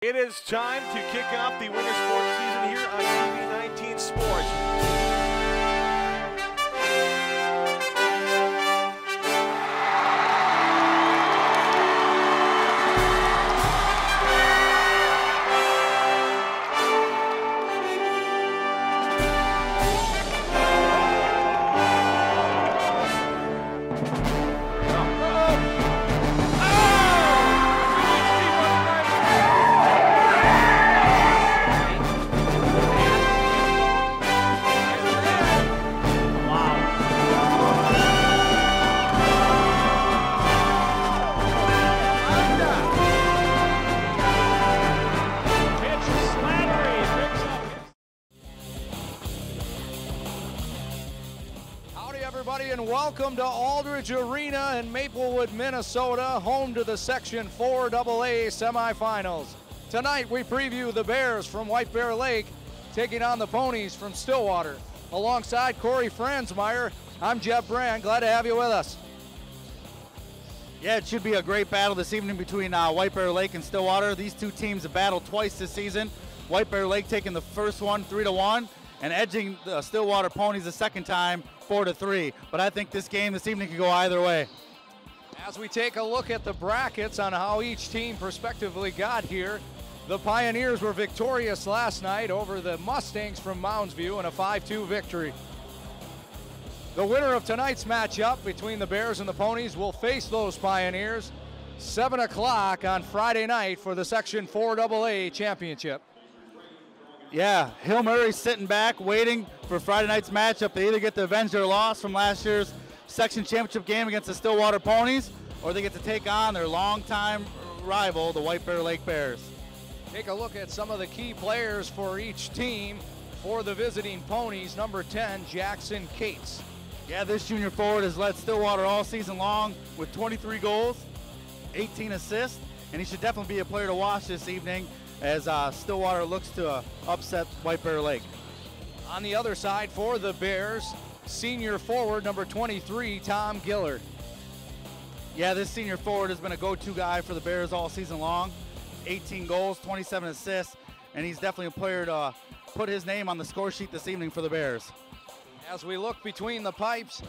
It is time to kick off the winter sports season here on TV19 Sports. Everybody, and welcome to Aldridge Arena in Maplewood, Minnesota, home to the Section 4AA semifinals. Tonight we preview the Bears from White Bear Lake taking on the Ponies from Stillwater. Alongside Corey Franzmeyer, I'm Jeff Brand. Glad to have you with us. Yeah, it should be a great battle this evening between White Bear Lake and Stillwater. These two teams have battled twice this season. White Bear Lake taking the first one 3-1 and edging the Stillwater Ponies the second time 4-3. But I think this game this evening could go either way. As we take a look at the brackets on how each team prospectively got here, the Pioneers were victorious last night over the Mustangs from Mounds View in a 5-2 victory. The winner of tonight's matchup between the Bears and the Ponies will face those Pioneers 7 o'clock on Friday night for the Section 4AA championship. Yeah, Hill Murray's sitting back waiting for Friday night's matchup. They either get to avenge their loss from last year's section championship game against the Stillwater Ponies, or they get to take on their longtime rival, the White Bear Lake Bears. Take a look at some of the key players for each team. For the visiting Ponies, number 10, Jackson Cates. Yeah, this junior forward has led Stillwater all season long with 23 goals, 18 assists, and he should definitely be a player to watch this evening as Stillwater looks to upset White Bear Lake. On the other side for the Bears, senior forward number 23, Tom Gillard. Yeah, this senior forward has been a go-to guy for the Bears all season long. 18 goals, 27 assists, and he's definitely a player to put his name on the score sheet this evening for the Bears. As we look between the pipes,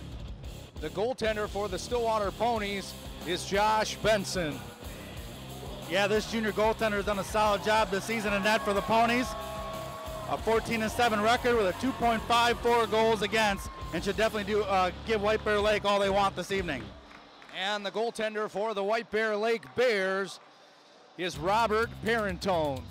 the goaltender for the Stillwater Ponies is Josh Benson. Yeah, this junior goaltender has done a solid job this season in net for the Ponies. A 14-7 record with a 2.54 goals against, and should definitely give White Bear Lake all they want this evening. And the goaltender for the White Bear Lake Bears is Robert Parentone.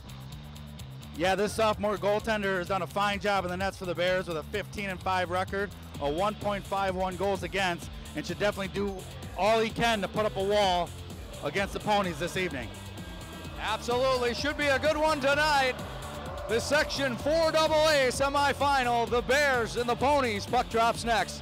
Yeah, this sophomore goaltender has done a fine job in the nets for the Bears with a 15-5 record, a 1.51 goals against, and should definitely do all he can to put up a wall against the Ponies this evening. Absolutely, should be a good one tonight. The Section 4AA semifinal, the Bears and the Ponies. Puck drops next.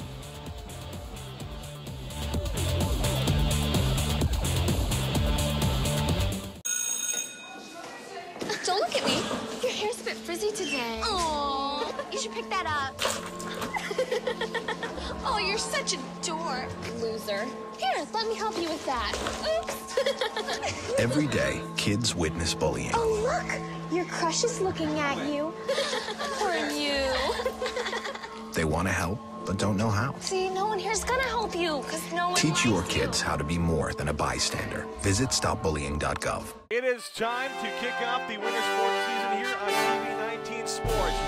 Don't look at me. Your hair's a bit frizzy today. Oh, you should pick that up. Oh, you're such a dork. Loser. Here, let me help you with that. Oops. Every day, kids witness bullying. Oh, look. Your crush is looking at you. Or you. They want to help, but don't know how. See, no one here's gonna help you, because no one Teach your likes you. kids how to be more than a bystander. Visit stopbullying.gov. It is time to kick off the winter sports season here on TV19 Sports.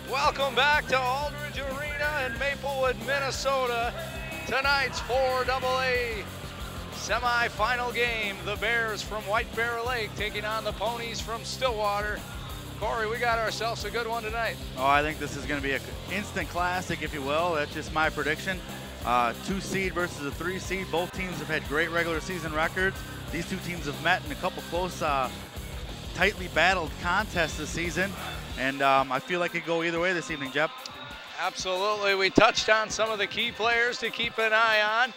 Welcome back to Aldridge Arena in Maplewood, Minnesota. Tonight's 4AA Semifinal game, the Bears from White Bear Lake taking on the Ponies from Stillwater. Corey, we got ourselves a good one tonight. Oh, I think this is going to be an instant classic, if you will. That's just my prediction. 2 seed versus a 3 seed. Both teams have had great regular season records. These two teams have met in a couple close, tightly battled contests this season. And I feel like it could go either way this evening, Jeff. Absolutely. We touched on some of the key players to keep an eye on.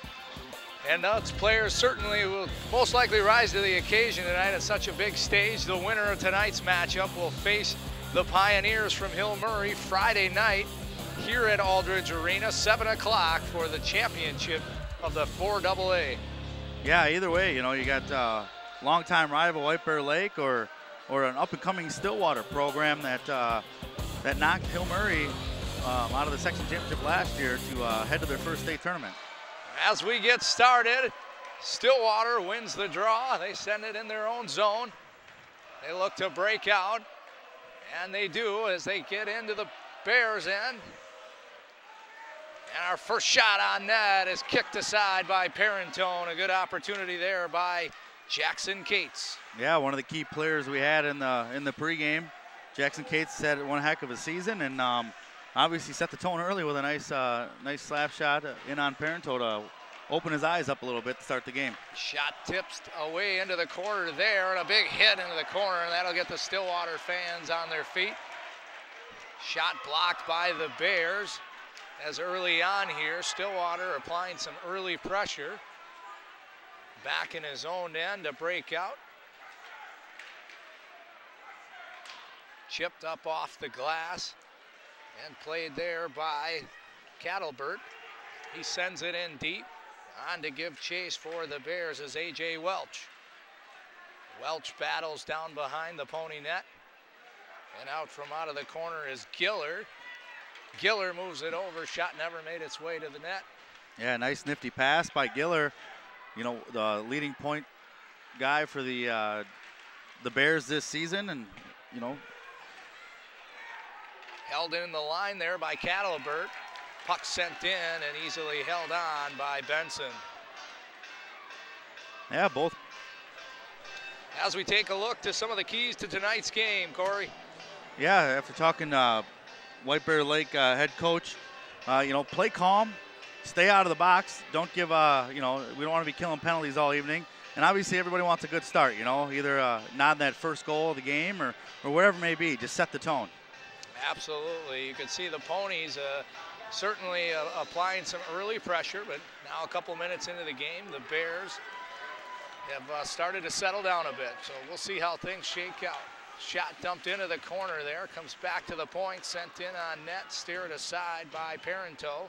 And those players certainly will most likely rise to the occasion tonight at such a big stage. The winner of tonight's matchup will face the Pioneers from Hill Murray Friday night here at Aldridge Arena, 7 o'clock for the championship of the 4AA. Yeah, either way, you know, you got longtime rival White Bear Lake or an up-and-coming Stillwater program that knocked Hill Murray out of the section championship last year to head to their first state tournament. As we get started, Stillwater wins the draw. They send it in their own zone. They look to break out, and they do as they get into the Bears' end. And our first shot on net is kicked aside by Parentone. A good opportunity there by Jackson Cates. Yeah, one of the key players we had in the pregame. Jackson Cates had one heck of a season, and obviously set the tone early with a nice slap shot in on Parento to open his eyes up a little bit to start the game. Shot tips away into the corner there, and a big hit into the corner, and that'll get the Stillwater fans on their feet. Shot blocked by the Bears as early on here, Stillwater applying some early pressure. Back in his own end to break out. Chipped up off the glass. And played there by Cattlebert. He sends it in deep. On to give chase for the Bears is A.J. Welch. Welch battles down behind the Pony net. And out of the corner is Giller. Giller moves it over. Shot never made its way to the net. Yeah, nice nifty pass by Giller. You know, the leading point guy for the Bears this season. And, you know, held in the line there by Cattlebert. Puck sent in and easily held on by Benson. Yeah, both. As we take a look to some of the keys to tonight's game, Corey. Yeah, after talking White Bear Lake head coach, you know, play calm, stay out of the box. Don't give, you know, we don't want to be killing penalties all evening. And obviously everybody wants a good start, you know, either nod that first goal of the game or whatever it may be. Just set the tone. Absolutely. You can see the Ponies certainly applying some early pressure, but now a couple minutes into the game, the Bears have started to settle down a bit. So we'll see how things shake out. Shot dumped into the corner there, comes back to the point, sent in on net, steered aside by Parento.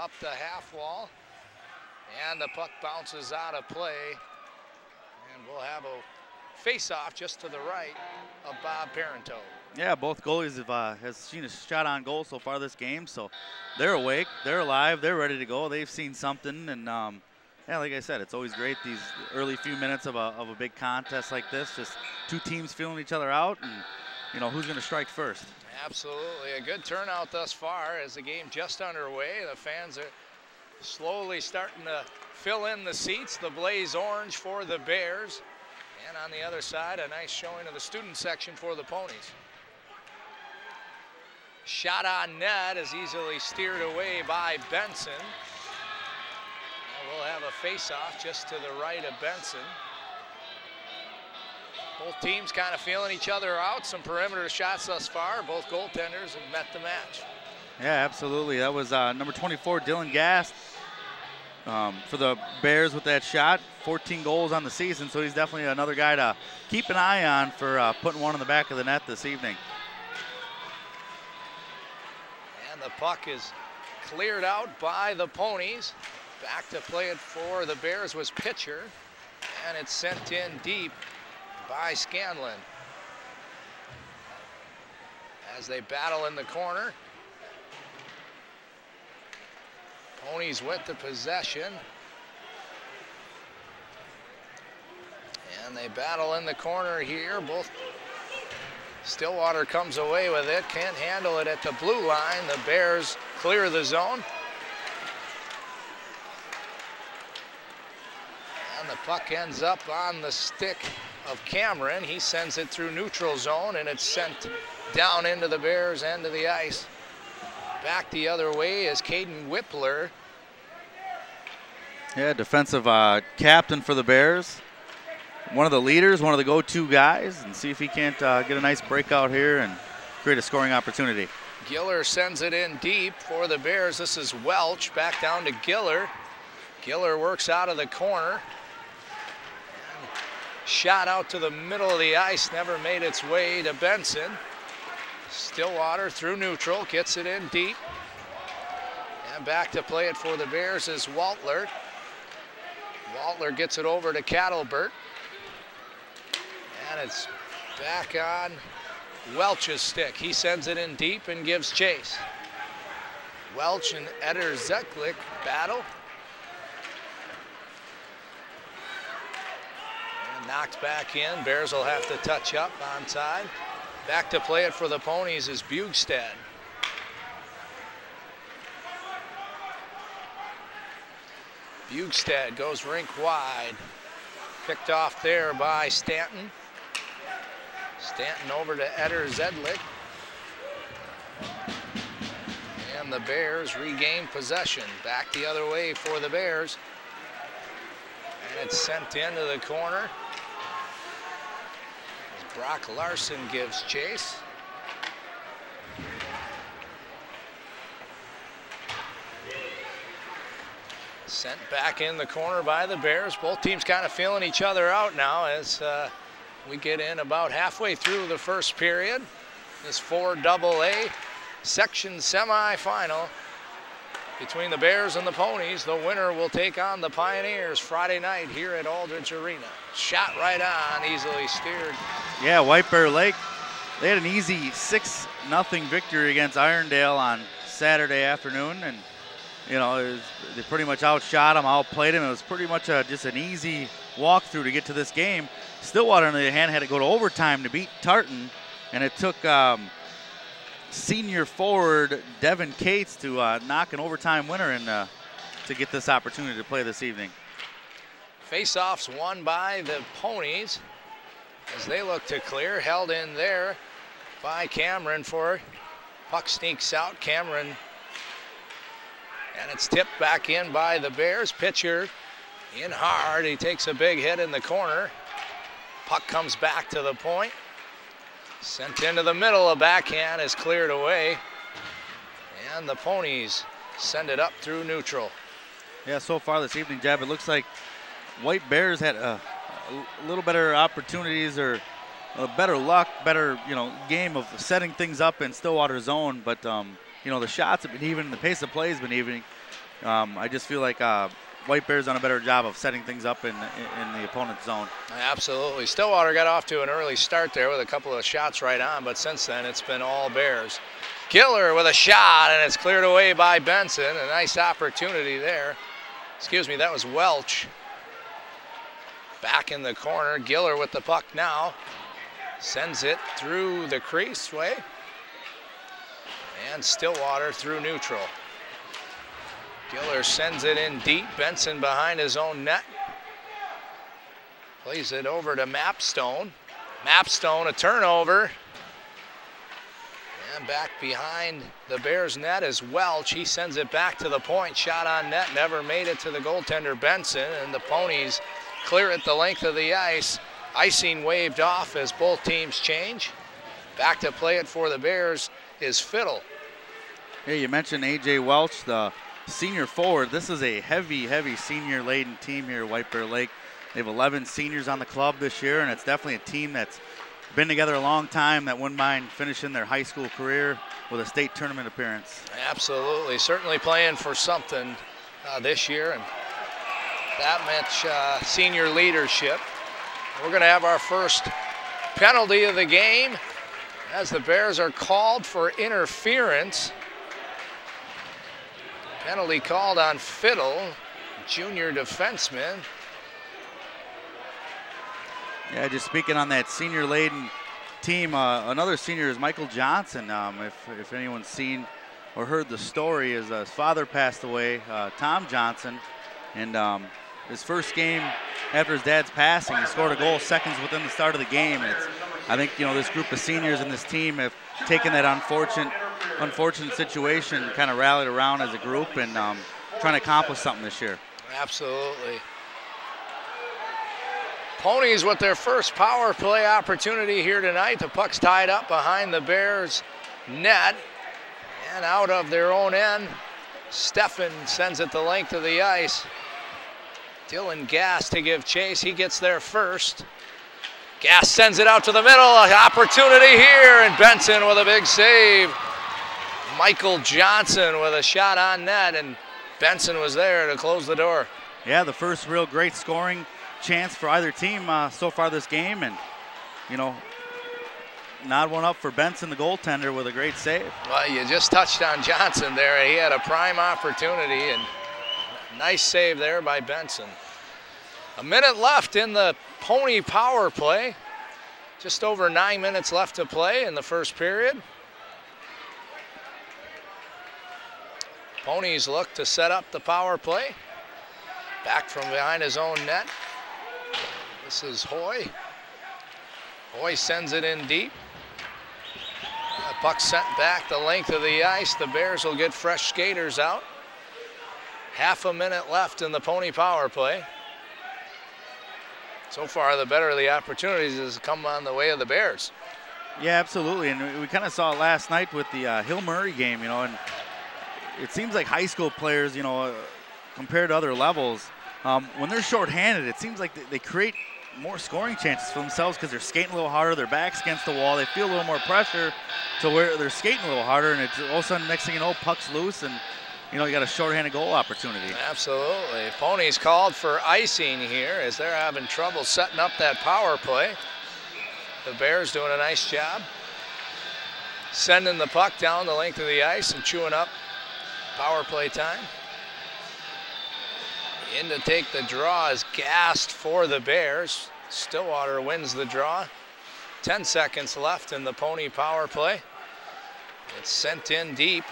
Up the half wall, and the puck bounces out of play. And we'll have a face-off just to the right of Bob Parento. Yeah, both goalies have seen a shot on goal so far this game, so they're awake, they're alive, they're ready to go. They've seen something, and yeah, like I said, it's always great these early few minutes of a big contest like this. Just two teams feeling each other out, and you know who's going to strike first. Absolutely, a good turnout thus far as the game just underway. The fans are slowly starting to fill in the seats. The blaze orange for the Bears, and on the other side, a nice showing of the student section for the Ponies. Shot on net is easily steered away by Benson. And we'll have a face-off just to the right of Benson. Both teams kind of feeling each other out. Some perimeter shots thus far. Both goaltenders have met the match. Yeah, absolutely. That was number 24, Dylan Gast, for the Bears with that shot. 14 goals on the season, so he's definitely another guy to keep an eye on for putting one in the back of the net this evening. And the puck is cleared out by the Ponies. Back to play it for the Bears was Pitcher, and it's sent in deep by Scanlon. As they battle in the corner. Ponies with the possession. And they battle in the corner here. Both Stillwater comes away with it, can't handle it at the blue line. The Bears clear the zone. Puck ends up on the stick of Cameron. He sends it through neutral zone, and it's sent down into the Bears' end of the ice. Back the other way is Caden Whippler. Yeah, defensive captain for the Bears. One of the leaders, one of the go-to guys, and see if he can't get a nice breakout here and create a scoring opportunity. Giller sends it in deep for the Bears. This is Welch, back down to Giller. Giller works out of the corner. Shot out to the middle of the ice, never made its way to Benson. Stillwater through neutral, gets it in deep. And back to play it for the Bears is Waltler. Waltler gets it over to Cattleberg. And it's back on Welch's stick. He sends it in deep and gives chase. Welch and Eder Zeklik battle. And knocked back in. Bears will have to touch up onside. Back to play it for the Ponies is Bugstad. Bugstad goes rink wide. Picked off there by Stanton. Stanton over to Eder Zedlik. And the Bears regain possession. Back the other way for the Bears. And it's sent into the corner. As Brock Larson gives chase. Sent back in the corner by the Bears. Both teams kind of feeling each other out now as we get in about halfway through the first period. This 4AA section semifinal between the Bears and the Ponies. The winner will take on the Pioneers Friday night here at Aldridge Arena. Shot right on, easily steered. Yeah, White Bear Lake, they had an easy 6-0 victory against Irondale on Saturday afternoon, and you know, they pretty much outshot them, outplayed them. It was pretty much just an easy walkthrough to get to this game. Stillwater, on the other hand, had to go to overtime to beat Tartan, and it took senior forward Devin Cates to knock an overtime winner and to get this opportunity to play this evening. Face-offs won by the Ponies as they look to clear. Held in there by Cameron for puck sneaks out. Cameron. And it's tipped back in by the Bears. Pitcher in hard. He takes a big hit in the corner. Puck comes back to the point. Sent into the middle. A backhand is cleared away. And the Ponies send it up through neutral. Yeah, so far this evening, Jeb, it looks like White Bears had a little better opportunities or better luck, better game of setting things up in Stillwater zone. But the shots have been even, the pace of play has been even. I just feel like White Bears done a better job of setting things up in the opponent's zone. Absolutely. Stillwater got off to an early start there with a couple of shots right on, but since then it's been all Bears. Giller with a shot, and it's cleared away by Benson. A nice opportunity there. Excuse me, that was Welch. Back in the corner. Giller with the puck now. Sends it through the crease way. And Stillwater through neutral. Giller sends it in deep. Benson behind his own net. Plays it over to Mapstone. Mapstone, a turnover. And back behind the Bears net is Welch. He sends it back to the point. Shot on net, never made it to the goaltender Benson. And the Ponies clear it the length of the ice. Icing waved off as both teams change. Back to play it for the Bears is Fiddle. Yeah, you mentioned A.J. Welch, the senior forward. This is a heavy, heavy senior-laden team here at White Bear Lake. They have 11 seniors on the club this year, and it's definitely a team that's been together a long time that wouldn't mind finishing their high school career with a state tournament appearance. Absolutely. Certainly playing for something this year, and that much senior leadership. We're going to have our first penalty of the game as the Bears are called for interference. Penalty called on Fiddle, junior defenseman. Yeah, just speaking on that senior-laden team, another senior is Michael Johnson. If anyone's seen or heard the story, his father passed away, Tom Johnson, and his first game after his dad's passing. He scored a goal seconds within the start of the game. And I think, this group of seniors and this team have taken that unfortunate situation, kind of rallied around as a group and trying to accomplish something this year. Absolutely. Ponies with their first power play opportunity here tonight. The puck's tied up behind the Bears' net and out of their own end. Steffen sends it the length of the ice. Dylan Gass to give chase. He gets there first. Gass sends it out to the middle. An opportunity here, and Benson with a big save. Michael Johnson with a shot on net, and Benson was there to close the door. Yeah, the first real great scoring chance for either team so far this game, and nod one up for Benson, the goaltender, with a great save. Well, you just touched on Johnson there. He had a prime opportunity, and nice save there by Benson. A minute left in the Pony power play. Just over 9 minutes left to play in the first period. Ponies look to set up the power play. Back from behind his own net. This is Hoy. Hoy sends it in deep. The puck sent back the length of the ice. The Bears will get fresh skaters out. Half a minute left in the Pony power play. So far, the better of the opportunities has come on the way of the Bears. Yeah, absolutely, and we kind of saw it last night with the Hill Murray game, and it seems like high school players, compared to other levels, when they're shorthanded, it seems like they create more scoring chances for themselves because they're skating a little harder, their back's against the wall, they feel a little more pressure to where they're skating a little harder, and it's all of a sudden, next thing you know, puck's loose, and you got a shorthanded goal opportunity. Absolutely. Ponies called for icing here as they're having trouble setting up that power play. The Bears doing a nice job sending the puck down the length of the ice and chewing up power play time. In to take the draw is Gassed for the Bears. Stillwater wins the draw. 10 seconds left in the Pony power play. It's sent in deep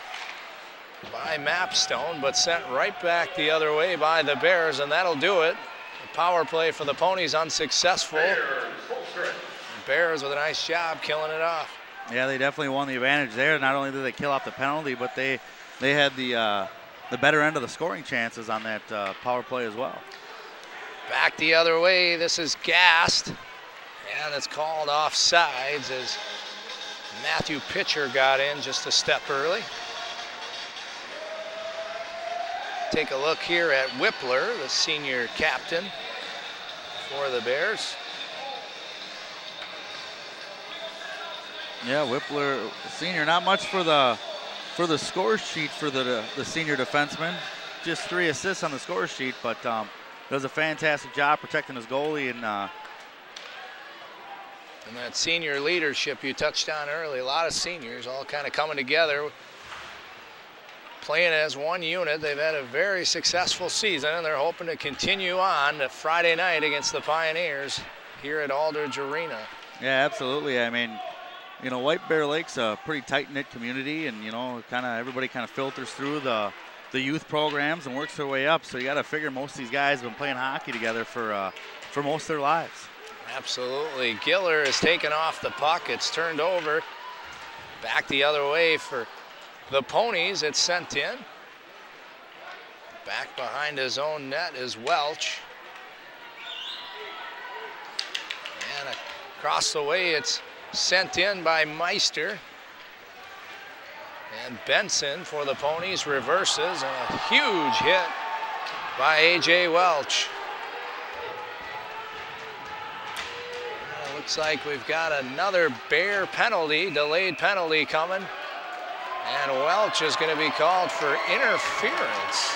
by Mapstone, but sent right back the other way by the Bears, and that'll do it. The power play for the Ponies unsuccessful. Bears with a nice job killing it off. Yeah, they definitely won the advantage there. Not only did they kill off the penalty, but they had the better end of the scoring chances on that power play as well. Back the other way, this is Gassed, and it's called offsides as Matthew Pitcher got in just a step early. Take a look here at Whippler, the senior captain for the Bears. Yeah, Whippler, senior, not much for the score sheet for the senior defenseman. Just 3 assists on the score sheet, but does a fantastic job protecting his goalie and that senior leadership you touched on early. A lot of seniors all kind of coming together, playing as one unit. They've had a very successful season, and they're hoping to continue on to Friday night against the Pioneers here at Aldridge Arena. Yeah, absolutely. I mean, White Bear Lake's a pretty tight-knit community, and everybody kind of filters through the youth programs and works their way up. So you got to figure most of these guys have been playing hockey together for most of their lives. Absolutely. Giller is taken off the puck. It's turned over. Back the other way for the Ponies. It's sent in. Back behind his own net is Welch. And across the way, it's sent in by Meister. And Benson for the Ponies reverses, and a huge hit by A.J. Welch. Looks like we've got another Bear penalty, delayed penalty coming. And Welch is going to be called for interference.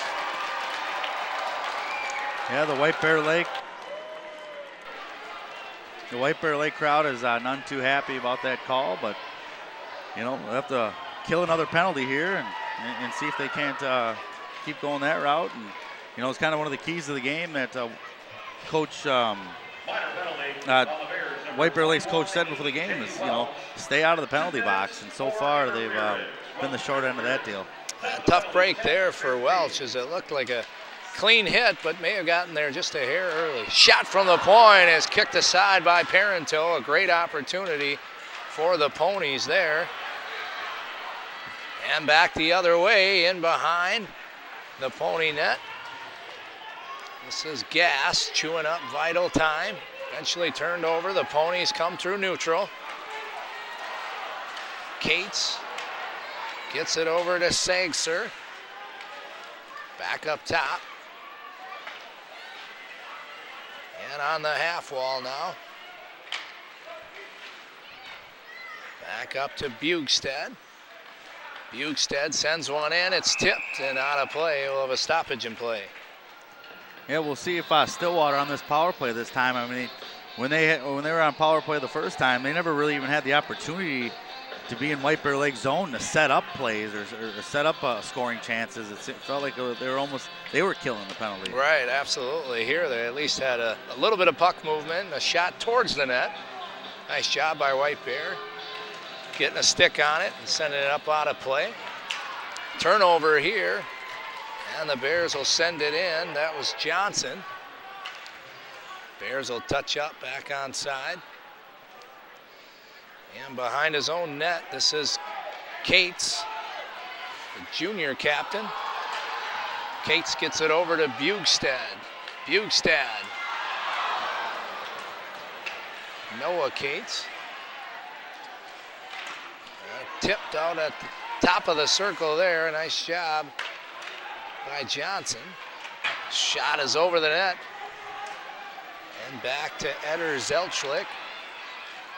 Yeah, the White Bear Lake crowd is none too happy about that call, but we'll have to kill another penalty here and see if they can't keep going that route. And it's kind of one of the keys of the game that Coach White Bear Lake's coach said before the game is stay out of the penalty box, and so far they've been the short end of that deal. A tough break there for Welch as it looked like a clean hit, but may have gotten there just a hair early. Shot from the point is kicked aside by Parento. A great opportunity for the Ponies there. And back the other way, in behind the Pony net. This is Gass chewing up vital time. Eventually turned over. The Ponies come through neutral. Cates gets it over to Sagser. Back up top. And on the half wall now. Back up to Bugstead. Bugstead sends one in. It's tipped and out of play. We'll have a stoppage in play. Yeah, we'll see if Stillwater on this power play this time. I mean, when they were on power play the first time, they never really even had the opportunity to be in White Bear Lake zone to set up plays or set up scoring chances. It felt like they were killing the penalty. Right, absolutely. Here they at least had a little bit of puck movement, a shot towards the net. Nice job by White Bear. Getting a stick on it and sending it up out of play. Turnover here, and the Bears will send it in. That was Johnson. Bears will touch up back onside. And behind his own net, this is Cates, the junior captain. Cates gets it over to Bugstead. Bugstead. Noah Cates. Tipped out at the top of the circle there. Nice job by Johnson. Shot is over the net. And back to Eder Zelchlik.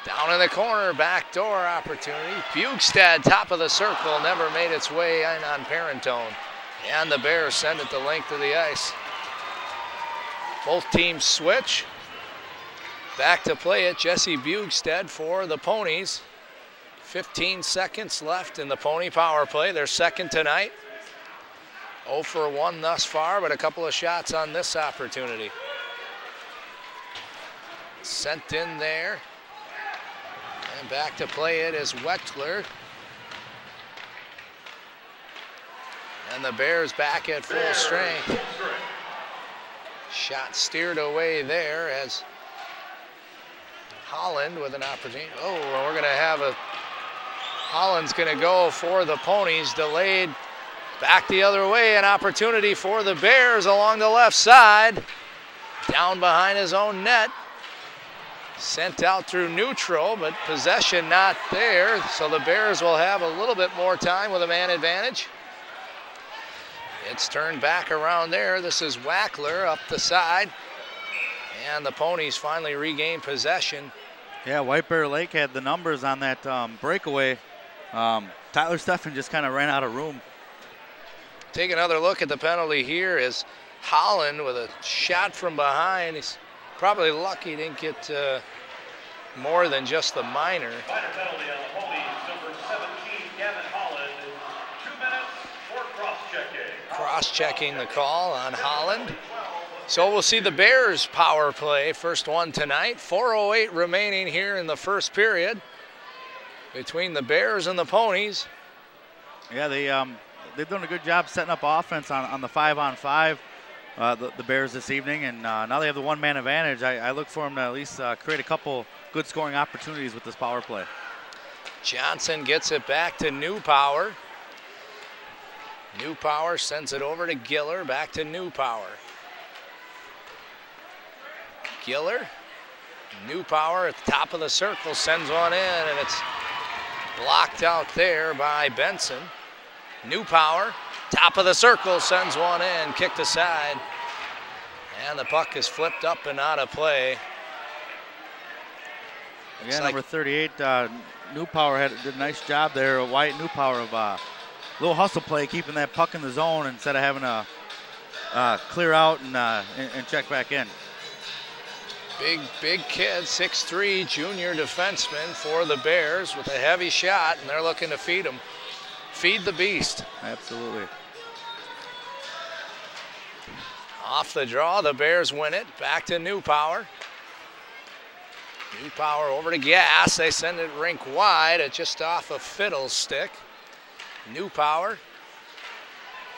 Down in the corner, backdoor opportunity. Bugstead, top of the circle, never made its way in on Parentone. And the Bears send it the length of the ice. Both teams switch. Back to play it, Jesse Bugstead for the Ponies. 15 seconds left in the Pony power play. They're second tonight. 0 for 1 thus far, but a couple of shots on this opportunity. Sent in there. And back to play it is Wechtler. And the Bears back at full strength. Shot steered away there as Holland with an opportunity. Oh, we're going to have a Holland's going to go for the Ponies, delayed back the other way, an opportunity for the Bears along the left side, down behind his own net, sent out through neutral, but possession not there, so the Bears will have a little bit more time with a man advantage. It's turned back around there. This is Wackler up the side, and the Ponies finally regain possession. Yeah, White Bear Lake had the numbers on that breakaway. Tyler Steffen just kind of ran out of room. Take another look at the penalty here is Holland with a shot from behind. He's probably lucky he didn't get more than just the minor. Minor penalty on the Ponies, number 17, Gavin Holland. 2 minutes for cross-checking. Cross-checking the call on Holland. So we'll see the Bears power play, first one tonight. 4:08 remaining here in the first period between the Bears and the Ponies. Yeah, they've done a good job setting up offense on the 5-on-5, the Bears this evening, and now they have the one-man advantage. I look for them to at least create a couple good scoring opportunities with this power play. Johnson gets it back to Newpower. Newpower sends it over to Giller, back to Newpower. Giller, Newpower at the top of the circle sends one in, and it's blocked out there by Benson. Newpower, top of the circle, sends one in, kicked aside. And the puck is flipped up and out of play. Yeah, number 38, Newpower did a nice job there. Wyatt Newpower of little hustle play, keeping that puck in the zone instead of having to clear out and check back in. Big kid, 6'3", junior defenseman for the Bears with a heavy shot, and they're looking to feed him. Feed the beast. Absolutely. Off the draw, the Bears win it. Back to Newpower. Newpower over to Gass. They send it rink wide. It's just off a fiddle stick. Newpower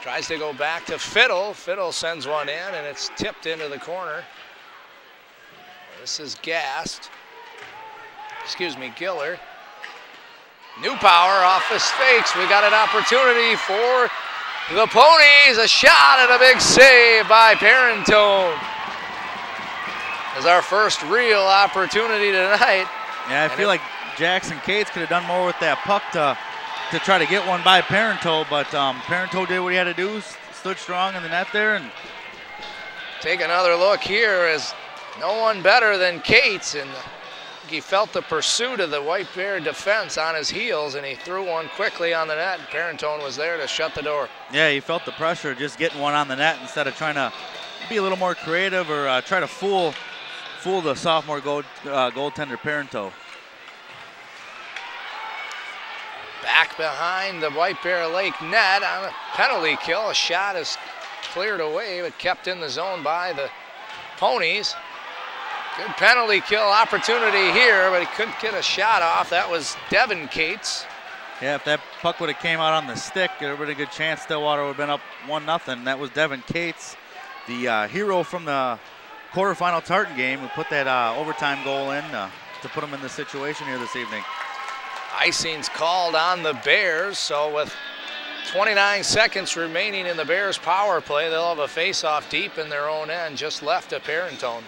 Tries to go back to Fiddle. Fiddle sends one in, and it's tipped into the corner. This is Gast. Excuse me, Giller. New power off his fakes. We got an opportunity for the Ponies. A shot and a big save by Parentone. Is our first real opportunity tonight. Yeah, I feel like Jackson Cates could have done more with that puck to try to get one by Parentole, but Parentole did what he had to do, stood strong in the net there. And take another look here as no one better than Cates, and he felt the pursuit of the White Bear defense on his heels, and he threw one quickly on the net. Parentone was there to shut the door. Yeah, he felt the pressure just getting one on the net instead of trying to be a little more creative or try to fool the sophomore goaltender Parentole. Back behind the White Bear Lake net on a penalty kill. A shot is cleared away but kept in the zone by the Ponies. Good penalty kill opportunity here, but he couldn't get a shot off. That was Devin Cates. Yeah, if that puck would have came out on the stick, there would have been a good chance Stillwater would have been up 1-0. That was Devin Cates, the hero from the quarterfinal Tartan game, who put that overtime goal in to put him in this situation here this evening. Icing's called on the Bears, so with 29 seconds remaining in the Bears power play, they'll have a face-off deep in their own end, just left of Parentone.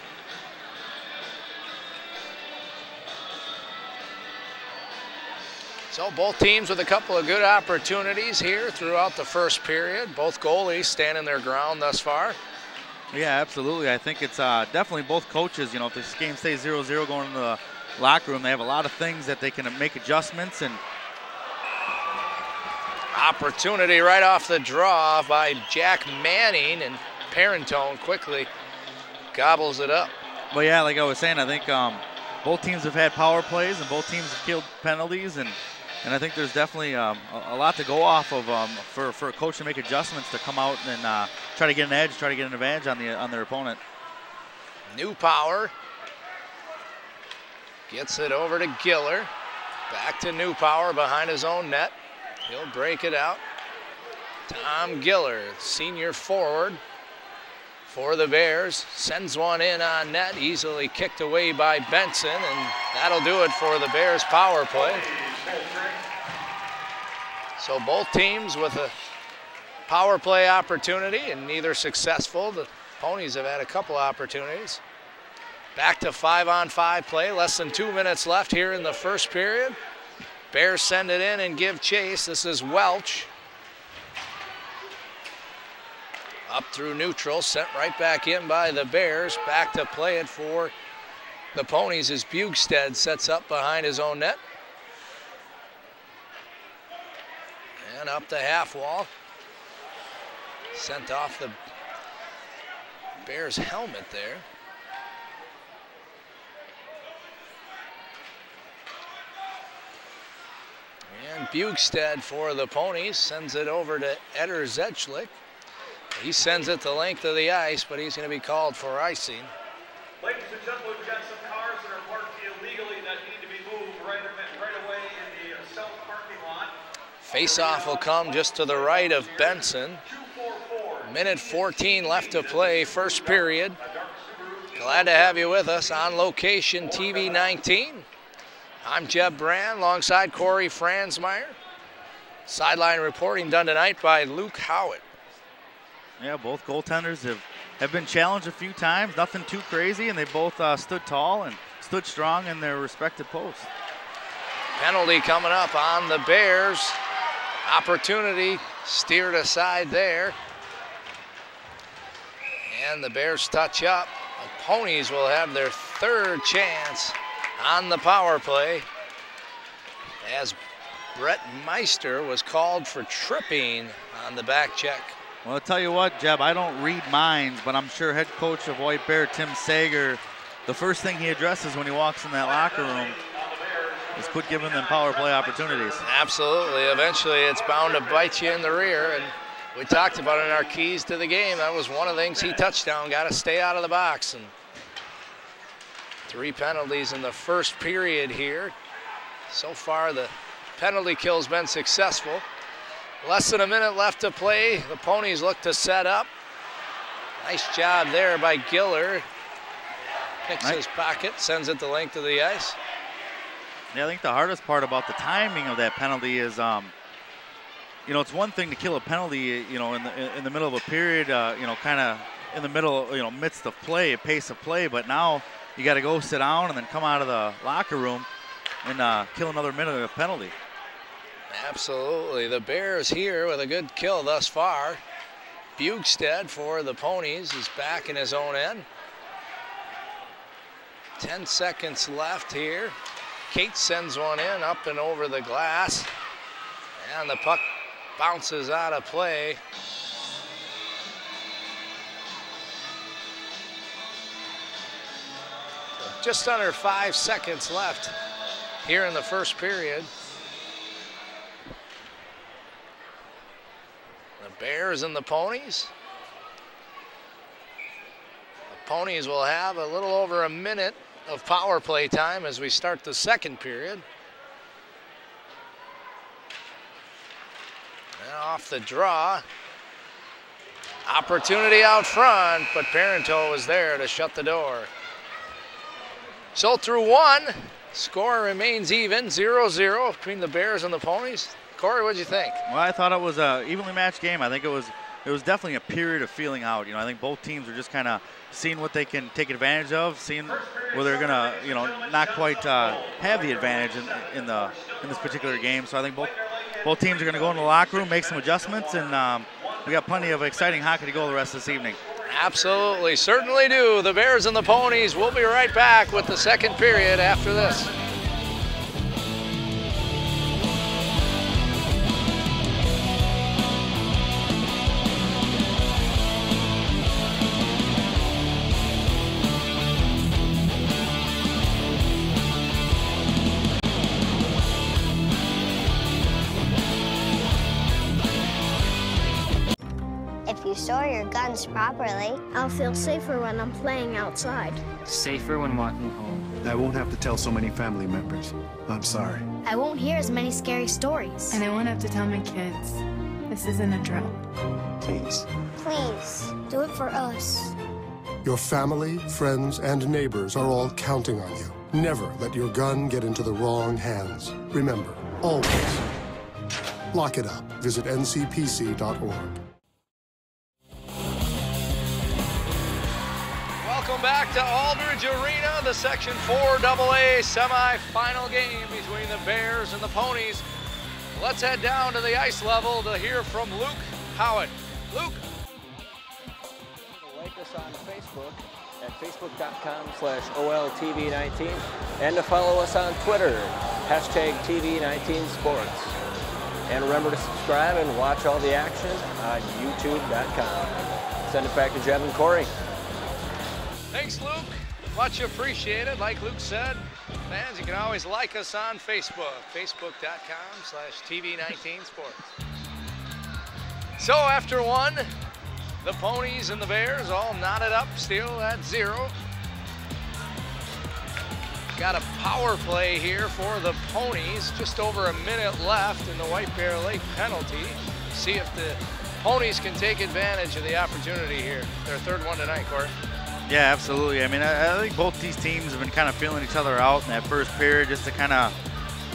So both teams with a couple of good opportunities here throughout the first period. Both goalies standing their ground thus far. Yeah, absolutely. I think it's definitely both coaches. You know, if this game stays 0-0 going into the locker room, they have a lot of things that they can make adjustments. And opportunity right off the draw by Jack Manning, and Parentone quickly gobbles it up. Well, yeah, like I was saying, I think both teams have had power plays and both teams have killed penalties, and I think there's definitely a lot to go off of for a coach to make adjustments to come out and try to get an edge, try to get an advantage on their opponent. New power. Gets it over to Giller. Back to New Power behind his own net. He'll break it out. Tom Giller, senior forward for the Bears, sends one in on net, easily kicked away by Benson, and that'll do it for the Bears power play. So both teams with a power play opportunity and neither successful. The Ponies have had a couple opportunities. Back to 5-on-5 play, less than 2 minutes left here in the first period. Bears send it in and give chase. This is Welch. Up through neutral, sent right back in by the Bears. Back to play it for the Ponies as Bugstead sets up behind his own net. And up the half wall. Sent off the Bears helmet there. And Bugstead for the Ponies sends it over to Eder Zechlik. He sends it the length of the ice, but he's going to be called for icing. Ladies and gentlemen, we've got some cars that are parked illegally that need to be moved right away in the south parking lot. Face-off will come just to the right of Benson. Minute 14 left to play, first period. Glad to have you with us on location, TV 19. I'm Jeb Brand alongside Corey Franzmeyer. Sideline reporting done tonight by Luke Howitt. Yeah, both goaltenders have been challenged a few times, nothing too crazy, and they both stood tall and stood strong in their respective posts. Penalty coming up on the Bears. Opportunity steered aside there. And the Bears touch up. The Ponies will have their third chance on the power play as Brett Meister was called for tripping on the back check. Well, I'll tell you what, Jeb, I don't read minds, but I'm sure head coach of White Bear, Tim Sager, the first thing he addresses when he walks in that locker room is quit giving them power play opportunities. Absolutely. Eventually, it's bound to bite you in the rear, and we talked about it in our keys to the game. That was one of the things he touched on, got to stay out of the box. And 3 penalties in the first period here. So far, the penalty kill's been successful. Less than a minute left to play. The Ponies look to set up. Nice job there by Giller. Picks his pocket, sends it the length of the ice. Yeah, I think the hardest part about the timing of that penalty is, you know, it's one thing to kill a penalty, you know, in the middle of a period, you know, kind of in the middle, you know, midst of play, pace of play. But now you got to go sit down and then come out of the locker room and kill another minute of a penalty. Absolutely. The Bears here with a good kill thus far. Bugstead for the Ponies is back in his own end. 10 seconds left here. Kate sends one in up and over the glass. And the puck bounces out of play. So just under 5 seconds left here in the first period. The Bears and the Ponies. The Ponies will have a little over a minute of power play time as we start the second period. And off the draw. Opportunity out front, but Parenteau was there to shut the door. So through one, score remains even, 0-0 between the Bears and the Ponies. Corey, what'd you think? Well, I thought it was an evenly matched game. I think it was definitely a period of feeling out. You know, I think both teams are just kind of seeing what they can take advantage of, seeing where they're gonna, you know, not quite have the advantage in this particular game. So I think both teams are gonna go in the locker room, make some adjustments, and we got plenty of exciting hockey to go the rest of this evening. Absolutely, certainly do. The Bears and the Ponies. We'll be right back with the second period after this. If you store your guns properly, I'll feel safer when I'm playing outside. Safer when walking home. I won't have to tell so many family members. I'm sorry. I won't hear as many scary stories. And I won't have to tell my kids. This isn't a drill. Please. Please, Do it for us. Your family, friends, and neighbors are all counting on you. Never let your gun get into the wrong hands. Remember, always, lock it up. Visit ncpc.org. Welcome back to Aldridge Arena, the Section 4 AA semifinal game between the Bears and the Ponies. Let's head down to the ice level to hear from Luke Howitt. Luke. Like us on Facebook at facebook.com/OLTV19 and to follow us on Twitter, #TV19sports. And remember to subscribe and watch all the action on youtube.com. Send it back to Jeb and Corey. Thanks, Luke. Much appreciated. Like Luke said, fans, you can always like us on Facebook, facebook.com/TV19sports. So after one, the Ponies and the Bears all knotted up still at 0. Got a power play here for the Ponies. Just over a minute left in the White Bear Lake penalty. See if the Ponies can take advantage of the opportunity here. Their third one tonight, Court. Yeah, absolutely. I mean, I think both these teams have been kind of feeling each other out in that first period, just to kind of,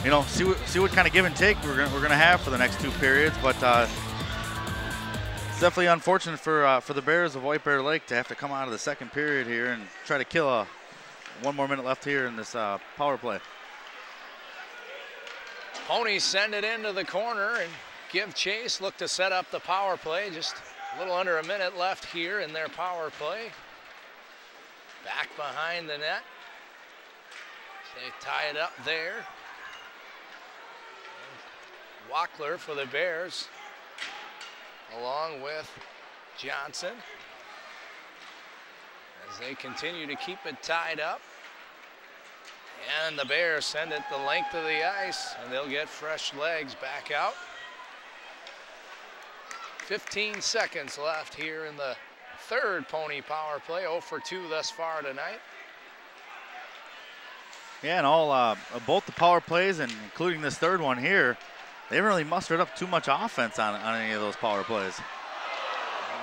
you know, see what kind of give and take we're gonna have for the next two periods. But it's definitely unfortunate for the Bears of White Bear Lake to have to come out of the second period here and try to kill one more minute left here in this power play. Ponies send it into the corner and give chase. Look to set up the power play. Just a little under a minute left here in their power play. Back behind the net. They tie it up there. Wackler for the Bears, along with Johnson, as they continue to keep it tied up. And the Bears send it the length of the ice, and they'll get fresh legs back out. 15 seconds left here in the third Pony power play, 0 for 2 thus far tonight. Yeah, and all both the power plays and including this third one here, they haven't really mustered up too much offense on any of those power plays.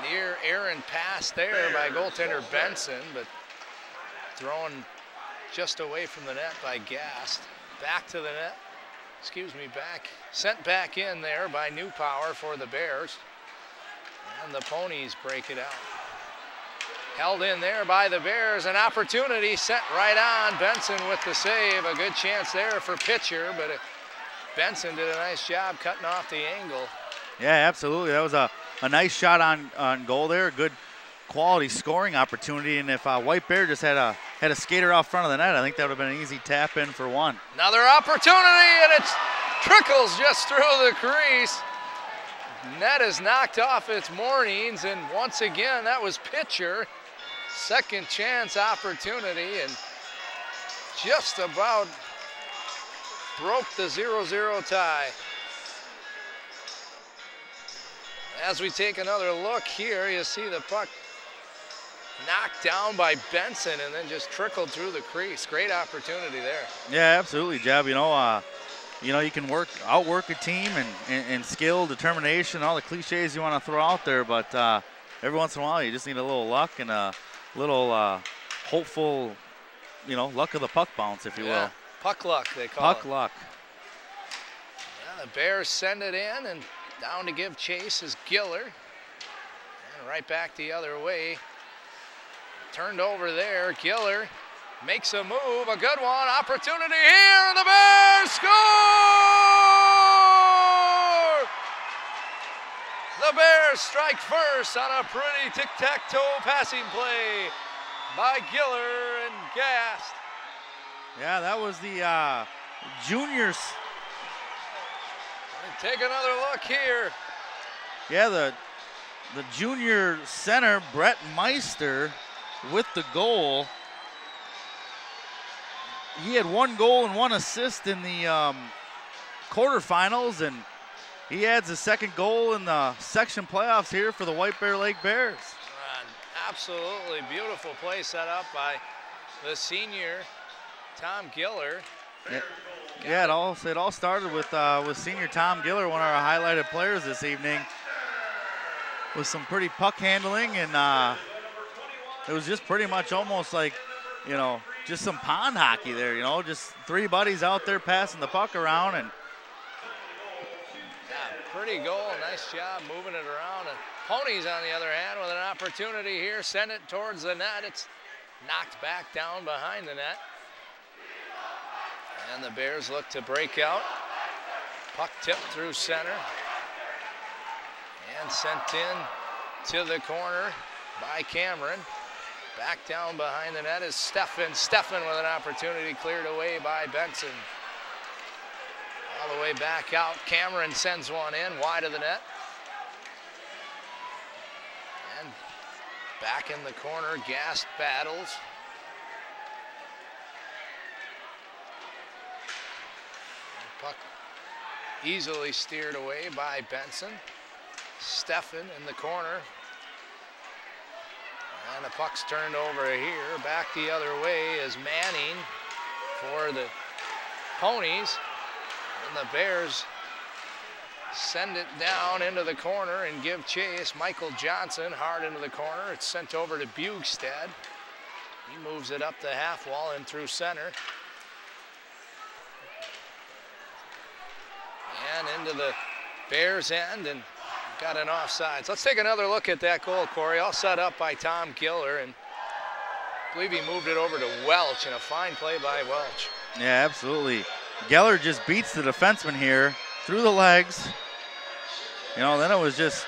Near errant pass there by goaltender Benson, but thrown just away from the net by Gast. Back to the net. Sent back in there by Newpower for the Bears. And the Ponies break it out. Held in there by the Bears. An opportunity sent right on. Benson with the save. A good chance there for pitcher, but Benson did a nice job cutting off the angle. Yeah, absolutely. That was a nice shot on goal there. A good quality scoring opportunity. And if White Bear just had a skater off front of the net, I think that would have been an easy tap in for one. Another opportunity, and it trickles just through the crease. Net is knocked off its moorings, and once again, that was pitcher. Second chance opportunity, and just about broke the 0-0 tie. As we take another look here, you see the puck knocked down by Benson and then just trickled through the crease. Great opportunity there. Yeah, absolutely, Jeb. You know, you can outwork a team and skill, determination, all the cliches you want to throw out there, but every once in a while you just need a little luck and a little hopeful, luck of the puck bounce, if you will. Puck luck, they call it. Puck luck. Yeah, the Bears send it in, and down to give chase is Giller. And right back the other way. Turned over there. Giller makes a move. A good one. Opportunity here. The Bears score! The Bears strike first on a pretty tic-tac-toe passing play by Giller and Gast. Yeah, that was the juniors. And take another look here. Yeah, the junior center, Brett Meister, with the goal. He had 1 goal and 1 assist in the quarterfinals, and he adds a 2nd goal in the section playoffs here for the White Bear Lake Bears. An absolutely beautiful play set up by the senior Tom Giller. Yeah, it all started with senior Tom Giller, one of our highlighted players this evening, with some pretty puck handling, and it was just pretty much almost like, just some pond hockey there, just 3 buddies out there passing the puck around. And yeah, pretty goal, nice job moving it around. And Ponies, on the other hand, with an opportunity here, send it towards the net. It's knocked back down behind the net. And the Bears look to break out. Puck tipped through center. And sent in to the corner by Cameron. Back down behind the net is Steffen. Steffen with an opportunity cleared away by Benson. All the way back out. Cameron sends one in wide of the net. And back in the corner, Gast battles. Puck easily steered away by Benson. Steffen in the corner. And the puck's turned over here. Back the other way is Manning for the Ponies. And the Bears send it down into the corner and give chase. Michael Johnson hard into the corner. It's sent over to Bugstad. He moves it up the half wall and through center. And into the Bears end, and got an offsides. Let's take another look at that goal, Corey. All set up by Tom Giller, and I believe he moved it over to Welch, and a fine play by Welch. Yeah, absolutely. Geller just beats the defenseman here through the legs. Then it was just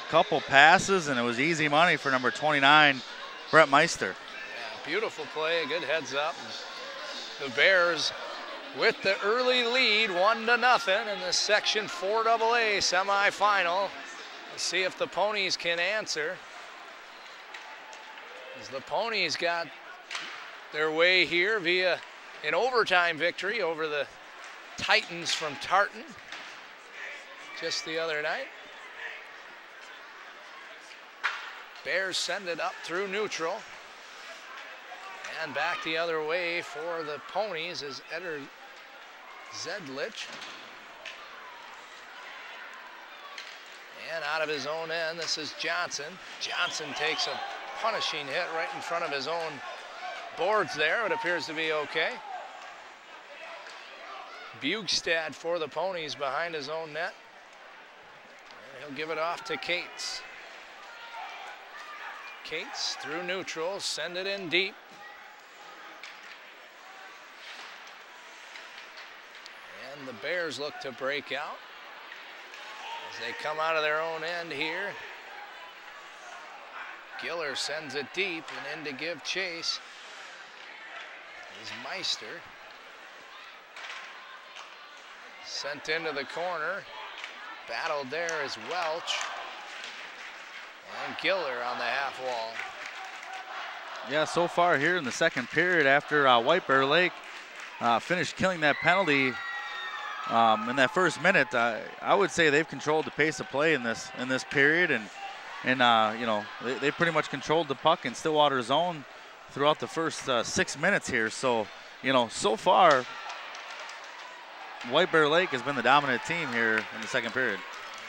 a couple passes, and it was easy money for number 29, Brett Meister. Yeah, beautiful play, a good heads up. The Bears with the early lead, 1-0 in the Section 4AA semifinal. Let's see if the Ponies can answer. As the Ponies got their way here via an overtime victory over the Titans from Tartan just the other night. Bears send it up through neutral. And back the other way for the Ponies is Eder Zedlich. And out of his own end, this is Johnson. Johnson takes a punishing hit right in front of his own boards there. It appears to be okay. Bugstad for the Ponies behind his own net. And he'll give it off to Cates. Cates through neutral, send it in deep. And the Bears look to break out as they come out of their own end here. Giller sends it deep and in to give chase is Meister. Sent into the corner. Battled there is Welch. And Giller on the half wall. Yeah, so far here in the second period, after White Bear Lake finished killing that penalty in that first minute, I would say they've controlled the pace of play in this period, and you know, they pretty much controlled the puck in Stillwater's zone throughout the first 6 minutes here. So, you know, so far, White Bear Lake has been the dominant team here in the second period.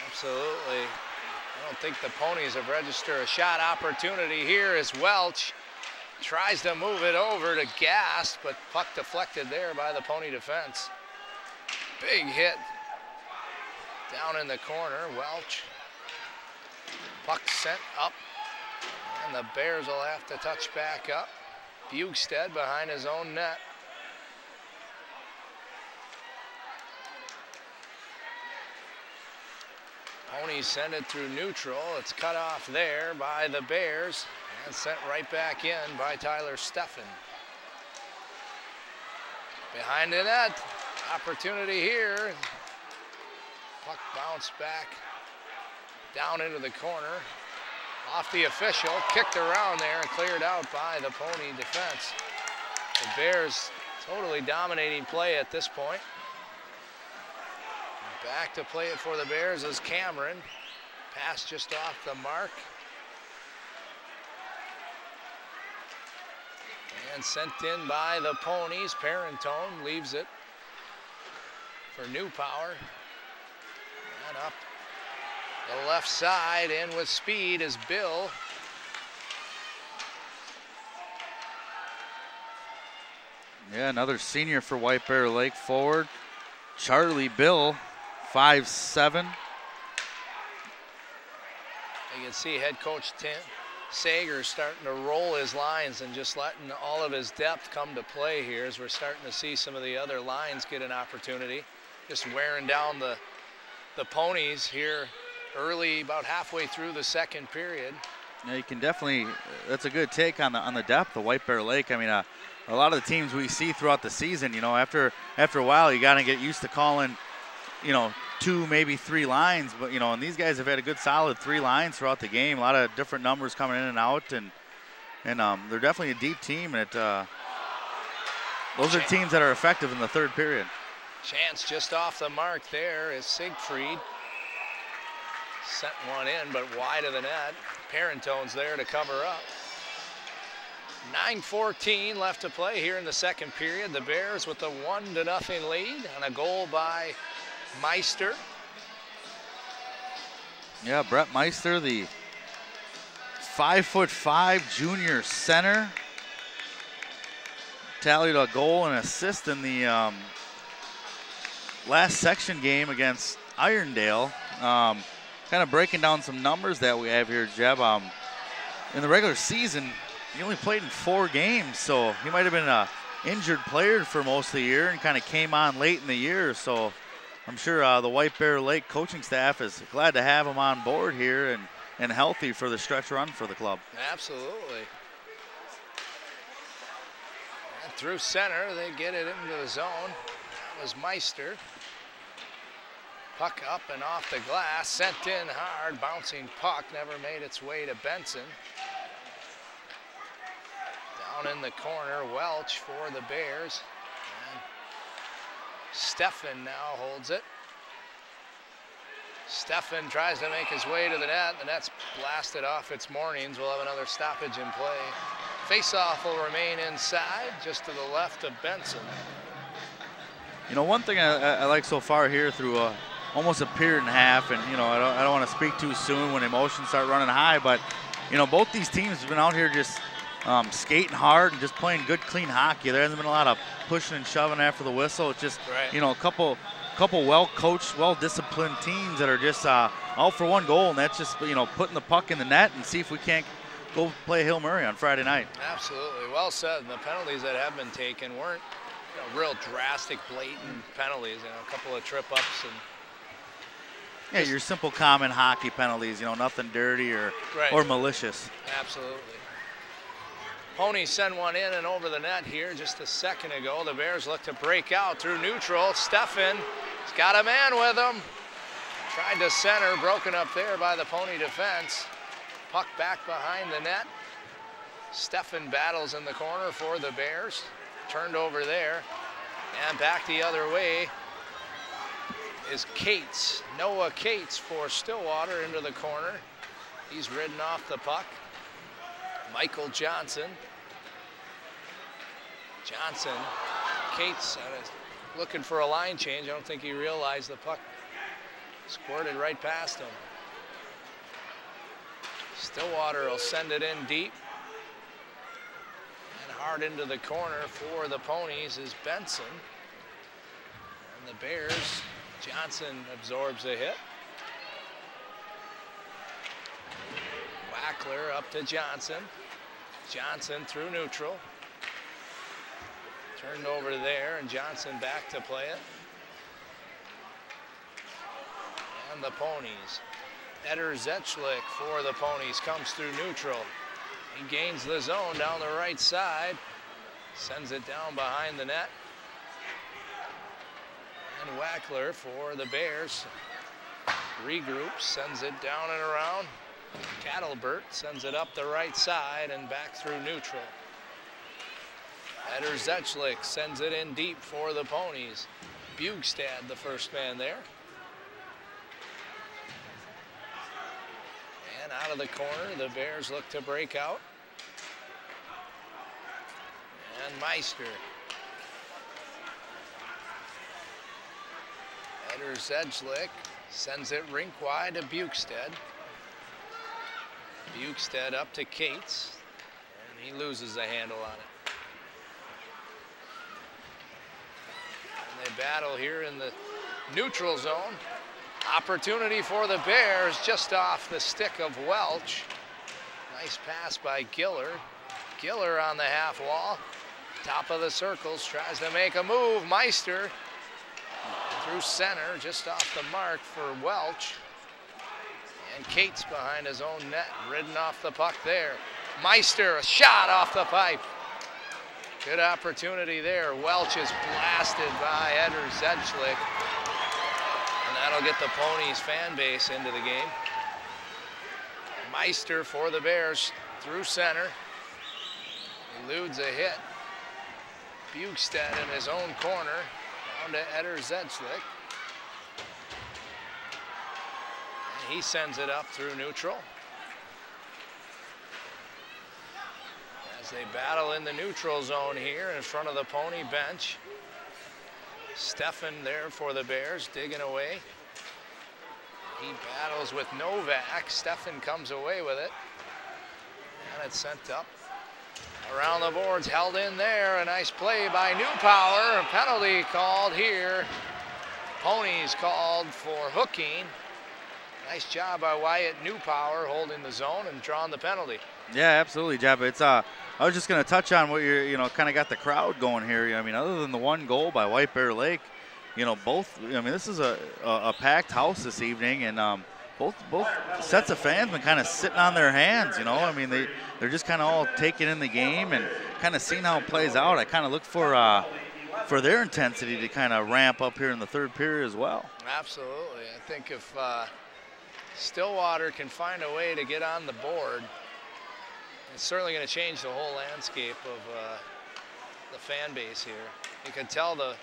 Absolutely. I don't think the Ponies have registered a shot opportunity here as Welch tries to move it over to Gast, but puck deflected there by the Pony defense. Big hit down in the corner. Welch. Puck sent up, and the Bears will have to touch back up. Bugstad behind his own net. Ponies send it through neutral. It's cut off there by the Bears and sent right back in by Tyler Steffen. Behind the net, opportunity here. Puck bounced back down into the corner. Off the official, kicked around there and cleared out by the Pony defense. The Bears totally dominating play at this point. Back to play it for the Bears is Cameron. Pass just off the mark. And sent in by the Ponies. Parentone leaves it for New Power. And up the left side, in with speed is Bill. Yeah, another senior for White Bear Lake forward. Charlie Bill, 5'7". You can see head coach Tim Sager starting to roll his lines and just letting all of his depth come to play here as we're starting to see some of the other lines get an opportunity. Just wearing down the Ponies here early, about halfway through the second period. Yeah, you can definitely, that's a good take on the depth of White Bear Lake. I mean, a lot of the teams we see throughout the season, you know, after a while, you got to get used to calling, you know, 2, maybe 3 lines. But, you know, and these guys have had a good solid 3 lines throughout the game. A lot of different numbers coming in and out, and they're definitely a deep team. And those are teams that are effective in the third period. Chance just off the mark there is Siegfried. Sent one in, but wide of the net. Parentone's there to cover up. 9:14 left to play here in the second period. The Bears with a 1-0 lead on a goal by Meister. Yeah, Brett Meister, the 5'5" junior center, tallied a goal and assist in the last section game against Irondale. Kind of breaking down some numbers that we have here, Jeb. In the regular season, he only played in 4 games, so he might have been an injured player for most of the year and kind of came on late in the year. So I'm sure the White Bear Lake coaching staff is glad to have him on board here and healthy for the stretch run for the club. Absolutely. And through center, they get it into the zone. That was Meister. Puck up and off the glass, sent in hard, bouncing puck, never made its way to Benson. Down in the corner, Welch for the Bears. And Steffen now holds it. Steffen tries to make his way to the net. The net's blasted off its moorings. We'll have another stoppage in play. Face-off will remain inside, just to the left of Benson. You know, one thing I like so far here through almost a period and a half. And you know, I don't want to speak too soon when emotions start running high, but you know, both these teams have been out here just skating hard and just playing good, clean hockey. There hasn't been a lot of pushing and shoving after the whistle. It's just you know, a couple well-coached, well-disciplined teams that are just out for one goal, and that's just, you know, putting the puck in the net and see if we can't go play Hill Murray on Friday night. Absolutely, well said. And the penalties that have been taken weren't, you know, real drastic, blatant penalties. You know, a couple of trip-ups and. Yeah, your simple, common hockey penalties. You know, nothing dirty or malicious. Absolutely. Ponies send one in and over the net here just a second ago. The Bears look to break out through neutral. Steffen has got a man with him. Tried to center, broken up there by the Pony defense. Puck back behind the net. Steffen battles in the corner for the Bears. Turned over there. And back the other way is Cates. Noah Cates for Stillwater into the corner. He's ridden off the puck. Michael Johnson. Cates looking for a line change. I don't think he realized the puck squirted right past him. Stillwater will send it in deep. And hard into the corner for the Ponies is Benson. And the Bears, Johnson absorbs a hit. Wackler up to Johnson. Johnson through neutral. Turned over there, and Johnson back to play it. And the Ponies. Eder Zetchlik for the Ponies comes through neutral. He gains the zone down the right side. Sends it down behind the net. And Wackler for the Bears. Regroups, sends it down and around. Cattleberg sends it up the right side and back through neutral. Eder Zetchlik sends it in deep for the Ponies. Bugstad, the first man there. And out of the corner, the Bears look to break out. And Meister. Eder Zetchlik sends it rink wide to Bugstad. Bugstad up to Cates, and he loses the handle on it. And they battle here in the neutral zone. Opportunity for the Bears just off the stick of Welch. Nice pass by Giller. Giller on the half wall. Top of the circles, tries to make a move. Meister through center, just off the mark for Welch. And Cates behind his own net, ridden off the puck there. Meister, a shot off the pipe. Good opportunity there. Welch is blasted by Eder Zetchlik. And that'll get the Ponies fan base into the game. Meister for the Bears through center. Eludes a hit. Bugstad in his own corner, down to Eder Zetchlik. He sends it up through neutral. As they battle in the neutral zone here in front of the Pony bench. Steffen there for the Bears, digging away. He battles with Novak. Steffen comes away with it. And it's sent up. Around the boards, held in there. A nice play by Newpower. A penalty called here. Ponies called for hooking. Nice job by Wyatt Newpower holding the zone and drawing the penalty. Yeah, absolutely, Jeff. It's I was just going to touch on what you're, kind of got the crowd going here. I mean, other than the one goal by White Bear Lake, both. I mean, this is a packed house this evening, and both sets of fans been kind of sitting on their hands. I mean, they're just kind of all taking in the game and kind of seeing how it plays out. I kind of look for their intensity to kind of ramp up here in the third period as well. Absolutely. I think if Stillwater can find a way to get on the board, it's certainly going to change the whole landscape of the fan base here. You can tell the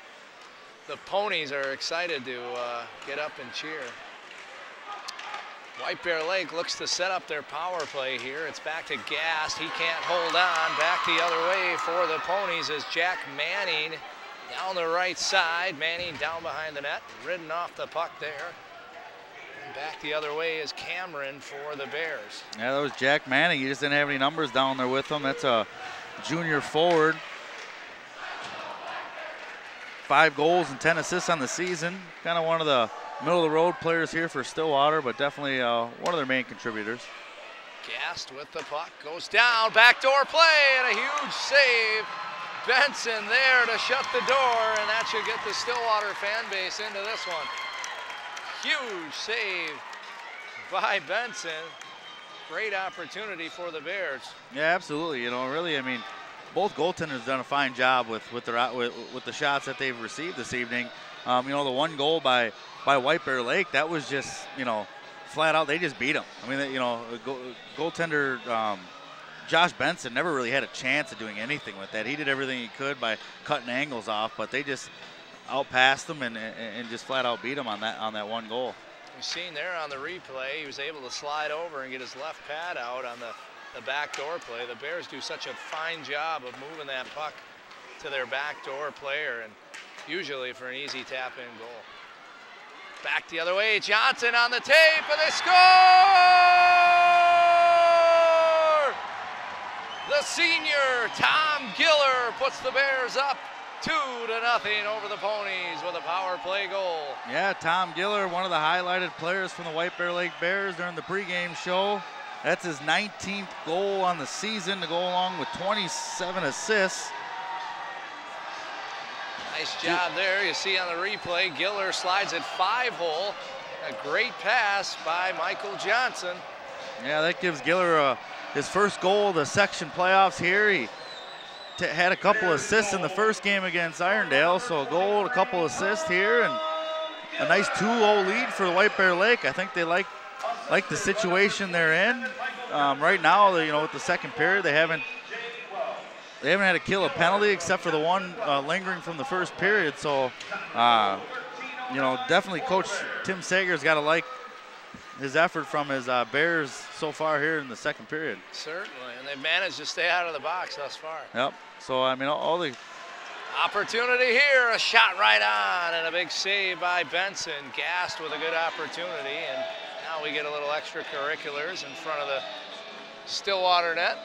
Ponies are excited to get up and cheer. White Bear Lake looks to set up their power play here. It's back to Gast. He can't hold on. Back the other way for the Ponies as Jack Manning Down the right side, Manning down behind the net, ridden off the puck there. And back the other way is Cameron for the Bears. Yeah, that was Jack Manning. He just didn't have any numbers down there with him. That's a junior forward. 5 goals and 10 assists on the season. Kind of one of the middle-of-the-road players here for Stillwater, but definitely one of their main contributors. Gast with the puck, goes down, backdoor play, and a huge save. Benson there to shut the door, and that should get the Stillwater fan base into this one. Huge save by Benson. Great opportunity for the Bears. Yeah, absolutely. You know, really, I mean, both goaltenders done a fine job with the shots that they've received this evening. You know, the one goal by White Bear Lake, that was just, you know, flat out, they just beat them. I mean, you know, goaltender Josh Benson never really had a chance of doing anything with that. He did everything he could by cutting angles off, but they just outpassed them and just flat out beat them on that one goal. We've seen there on the replay, he was able to slide over and get his left pad out on the backdoor play. The Bears do such a fine job of moving that puck to their backdoor player, and usually for an easy tap-in goal. Back the other way, Johnson on the tape, and they score! The senior, Tom Giller, puts the Bears up 2-0 over the Ponies with a power play goal. Yeah, Tom Giller, one of the highlighted players from the White Bear Lake Bears during the pregame show. That's his 19th goal on the season to go along with 27 assists. Nice job there. You see on the replay, Giller slides it 5-hole. A great pass by Michael Johnson. Yeah, that gives Giller his first goal of the section playoffs here. He had a couple assists in the first game against Irondale, so a goal, a couple assists here, and a nice 2-0 lead for the White Bear Lake. I think they like the situation they're in. Right now, you know, with the second period, they haven't had to kill a penalty except for the one lingering from the first period. So, you know, definitely Coach Tim Sager's got to like his effort from his Bears so far here in the second period. Certainly, and they've managed to stay out of the box thus far. Yep. So, I mean, all the opportunity here, a shot right on, and a big save by Benson. Gast with a good opportunity, and now we get a little extracurriculars in front of the Stillwater net.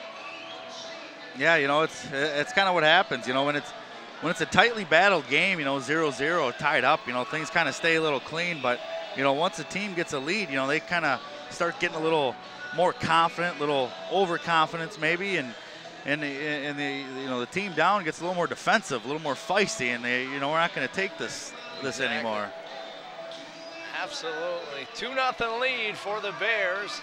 Yeah, you know, it's kind of what happens, you know, when it's a tightly battled game, you know, 0-0, tied up, you know, things kind of stay a little clean, but, you know, once a team gets a lead, you know, they kind of start getting a little more confident, little overconfidence maybe, and the you know, the team down gets a little more defensive, a little more feisty, and they, you know, we're not going to take this exactly. anymore. Absolutely. 2-0 lead for the Bears.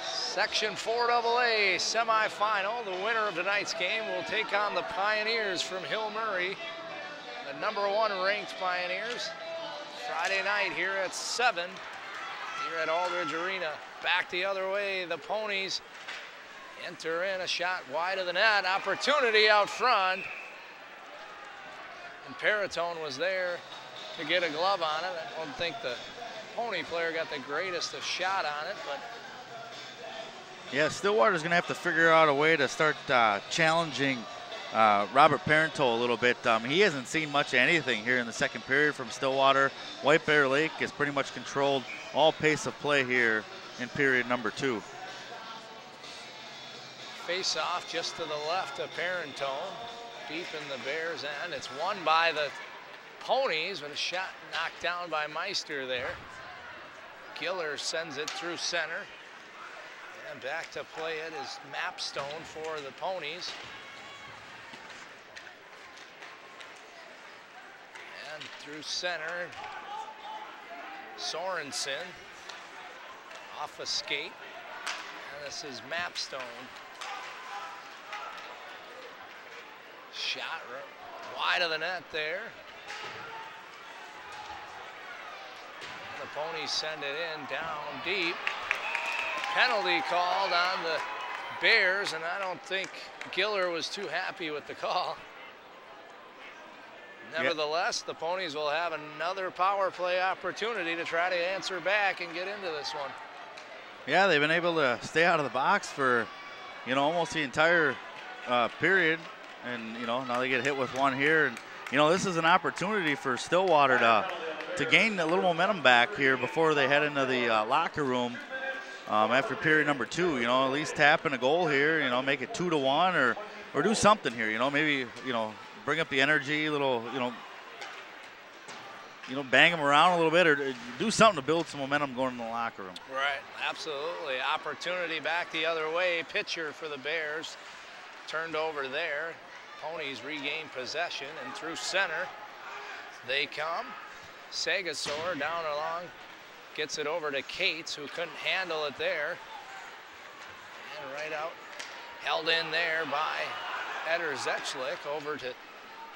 Section 4AA semifinal. The winner of tonight's game will take on the Pioneers from Hill Murray, the #1 ranked Pioneers. Friday night here at 7 here at Aldridge Arena. Back the other way, the Ponies enter in a shot wide of the net. Opportunity out front. And Paratone was there to get a glove on it. I don't think the Pony player got the greatest of shot on it, but yeah, Stillwater's going to have to figure out a way to start challenging Robert Parenteau a little bit. He hasn't seen much of anything here in the second period from Stillwater. White Bear Lake has pretty much controlled all pace of play here in period number 2. Face off just to the left of Parenteau, deep in the Bears' end. It's won by the Ponies with a shot knocked down by Meister there. Giller sends it through center. And back to play it is Mapstone for the Ponies. And through center, Sorensen off a skate. And this is Mapstone. Shot wide of the net there. And the Ponies send it in down deep. Penalty called on the Bears, and I don't think Giller was too happy with the call. Nevertheless, the Ponies will have another power play opportunity to try to answer back and get into this one. Yeah, they've been able to stay out of the box for, you know, almost the entire period. And, you know, now they get hit with one here. And, you know, this is an opportunity for Stillwater to gain a little momentum back here before they head into the locker room after period number 2. You know, at least tap in a goal here, you know, make it 2-1 or do something here, you know, maybe, you know, bring up the energy a little, you know, bang them around a little bit or do something to build some momentum going in the locker room. Right, absolutely. Opportunity back the other way. Pitcher for the Bears turned over there. Ponies regain possession and through center they come. Sagasor down along, gets it over to Cates, who couldn't handle it there. And right out, held in there by Eder Zechlik over to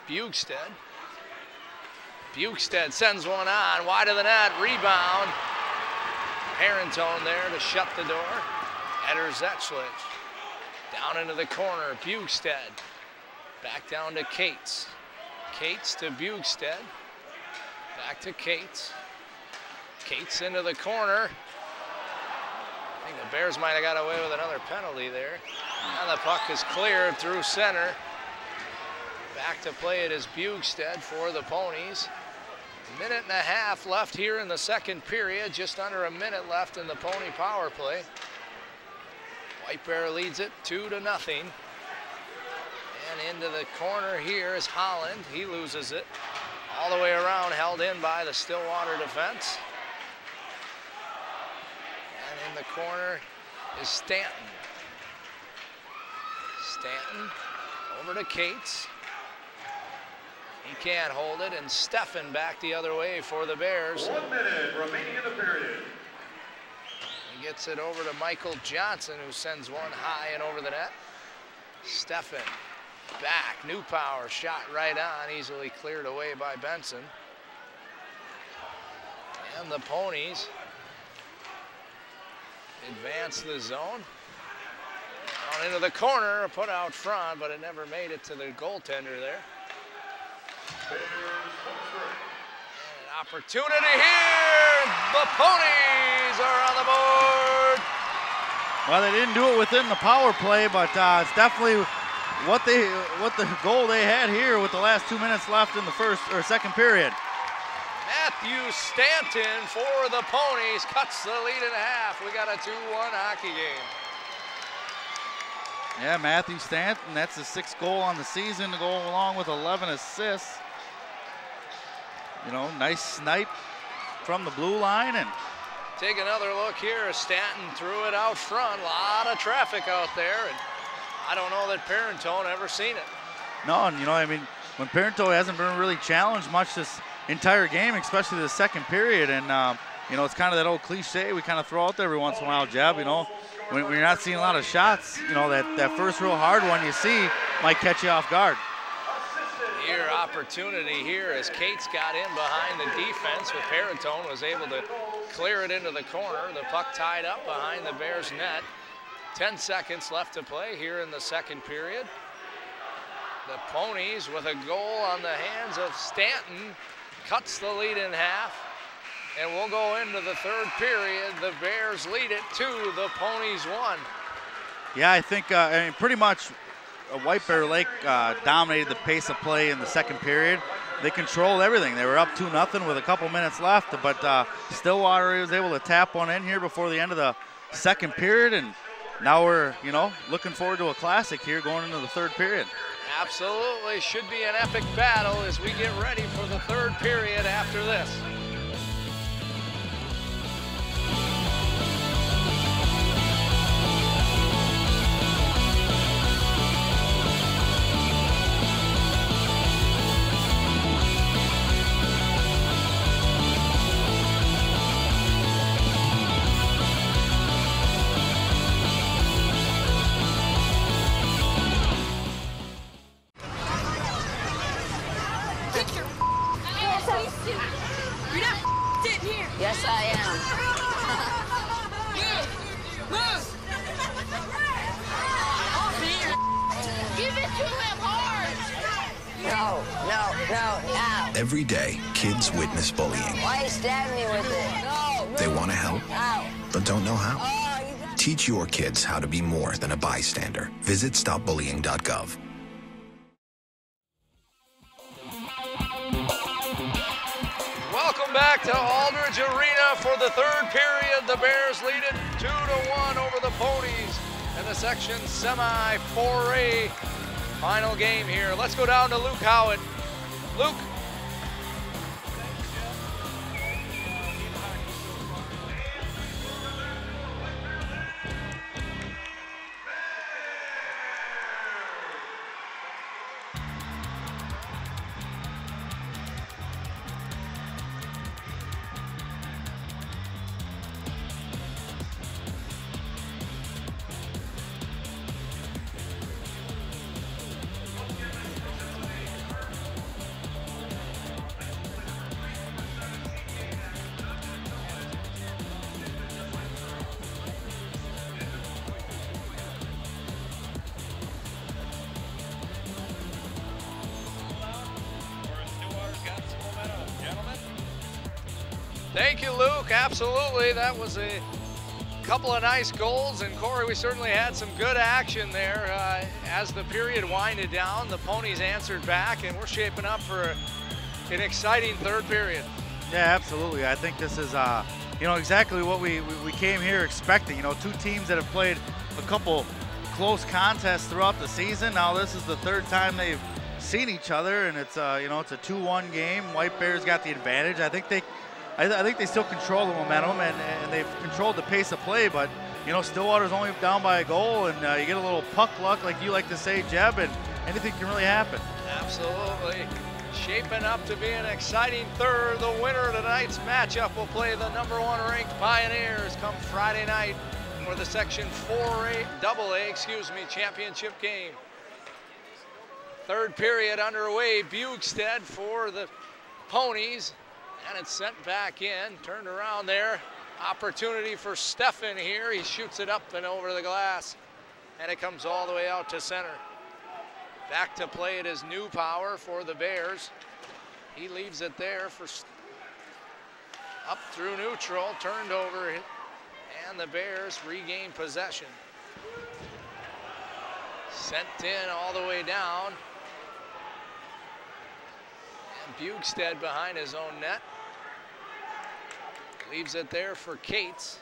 Bugstead. Bugstead sends one on, wide of the net, rebound. Parentone there to shut the door. Eder Zechlik down into the corner, Bugstead. Back down to Cates. Cates to Bugstead. Back to Cates. Cates into the corner. I think the Bears might have got away with another penalty there. And the puck is cleared through center. Back to play it is Bugstead for the Ponies. Minute and a half left here in the second period. Just under a minute left in the Pony power play. White Bear leads it 2-0. And into the corner here is Holland. He loses it. All the way around, held in by the Stillwater defense. And in the corner is Stanton. Stanton over to Cates. He can't hold it, and Steffen back the other way for the Bears. 1 minute remaining in the period. He gets it over to Michael Johnson, who sends one high and over the net. Steffen back, new power, shot right on, easily cleared away by Benson. And the Ponies advance the zone. On into the corner, put out front, but it never made it to the goaltender there. And an opportunity here. The Ponies are on the board. Well, they didn't do it within the power play, but it's definitely what the goal they had here with the last 2 minutes left in the first or second period. Matthew Stanton for the Ponies cuts the lead in half. We got a 2-1 hockey game. Yeah, Matthew Stanton, that's his 6th goal on the season to go along with 11 assists. You know, nice snipe from the blue line. And take another look here as Stanton threw it out front. A lot of traffic out there, and I don't know that Parentone ever seen it. No, and you know, I mean, when Parentone hasn't been really challenged much this entire game, especially the second period, and you know, it's kind of that old cliche we kind of throw out there every once in a while, Jeb, you know, when you're not seeing a lot of shots, you know, that first real hard one you see might catch you off guard. Here, opportunity here as Cates got in behind the defense, but Parentone was able to clear it into the corner. The puck tied up behind the Bears net. 10 seconds left to play here in the second period. The Ponies with a goal on the hands of Stanton cuts the lead in half. And we'll go into the third period. The Bears lead it 2, the Ponies 1. Yeah, I think I mean, pretty much White Bear Lake dominated the pace of play in the second period. They controlled everything. They were up 2-0 with a couple minutes left, but Stillwater was able to tap one in here before the end of the second period, and now we're, you know, looking forward to a classic here going into the third period. Absolutely, should be an epic battle as we get ready for the third period after this. Yes, I am. Move! Give it to him hard! No. Every day, kids witness bullying. Why you stab me with it? No. They want to help, Ow. but don't know how. Teach your kids how to be more than a bystander. Visit stopbullying.gov. back to Aldridge Arena for the third period. The Bears lead it 2-1 over the Ponies in the section semi 4A final game here. Let's go down to Luke Howitt. Luke. Thank you, Luke. Absolutely. That was a couple of nice goals. And Corey, we certainly had some good action there. As the period winded down, the Ponies answered back, and we're shaping up for an exciting third period. Yeah, absolutely. I think this is, exactly what we came here expecting. Two teams that have played a couple close contests throughout the season. Now this is the third time they've seen each other, and it's, it's a 2-1 game. White Bears got the advantage. I think they still control the momentum, and they've controlled the pace of play, but, Stillwater's only down by a goal, and you get a little puck luck, like you like to say, Jeb, and anything can really happen. Absolutely. Shaping up to be an exciting third. The winner of tonight's matchup will play the #1 ranked Pioneers come Friday night for the Section 4A, AA, championship game. Third period underway. Bugstead for the Ponies. And it's sent back in, turned around there. Opportunity for Steffen here. He shoots it up and over the glass. And it comes all the way out to center. Back to play it is New Power for the Bears. He leaves it there for up through neutral, turned over, and the Bears regain possession. Sent in all the way down. Bugstead behind his own net. Leaves it there for Cates.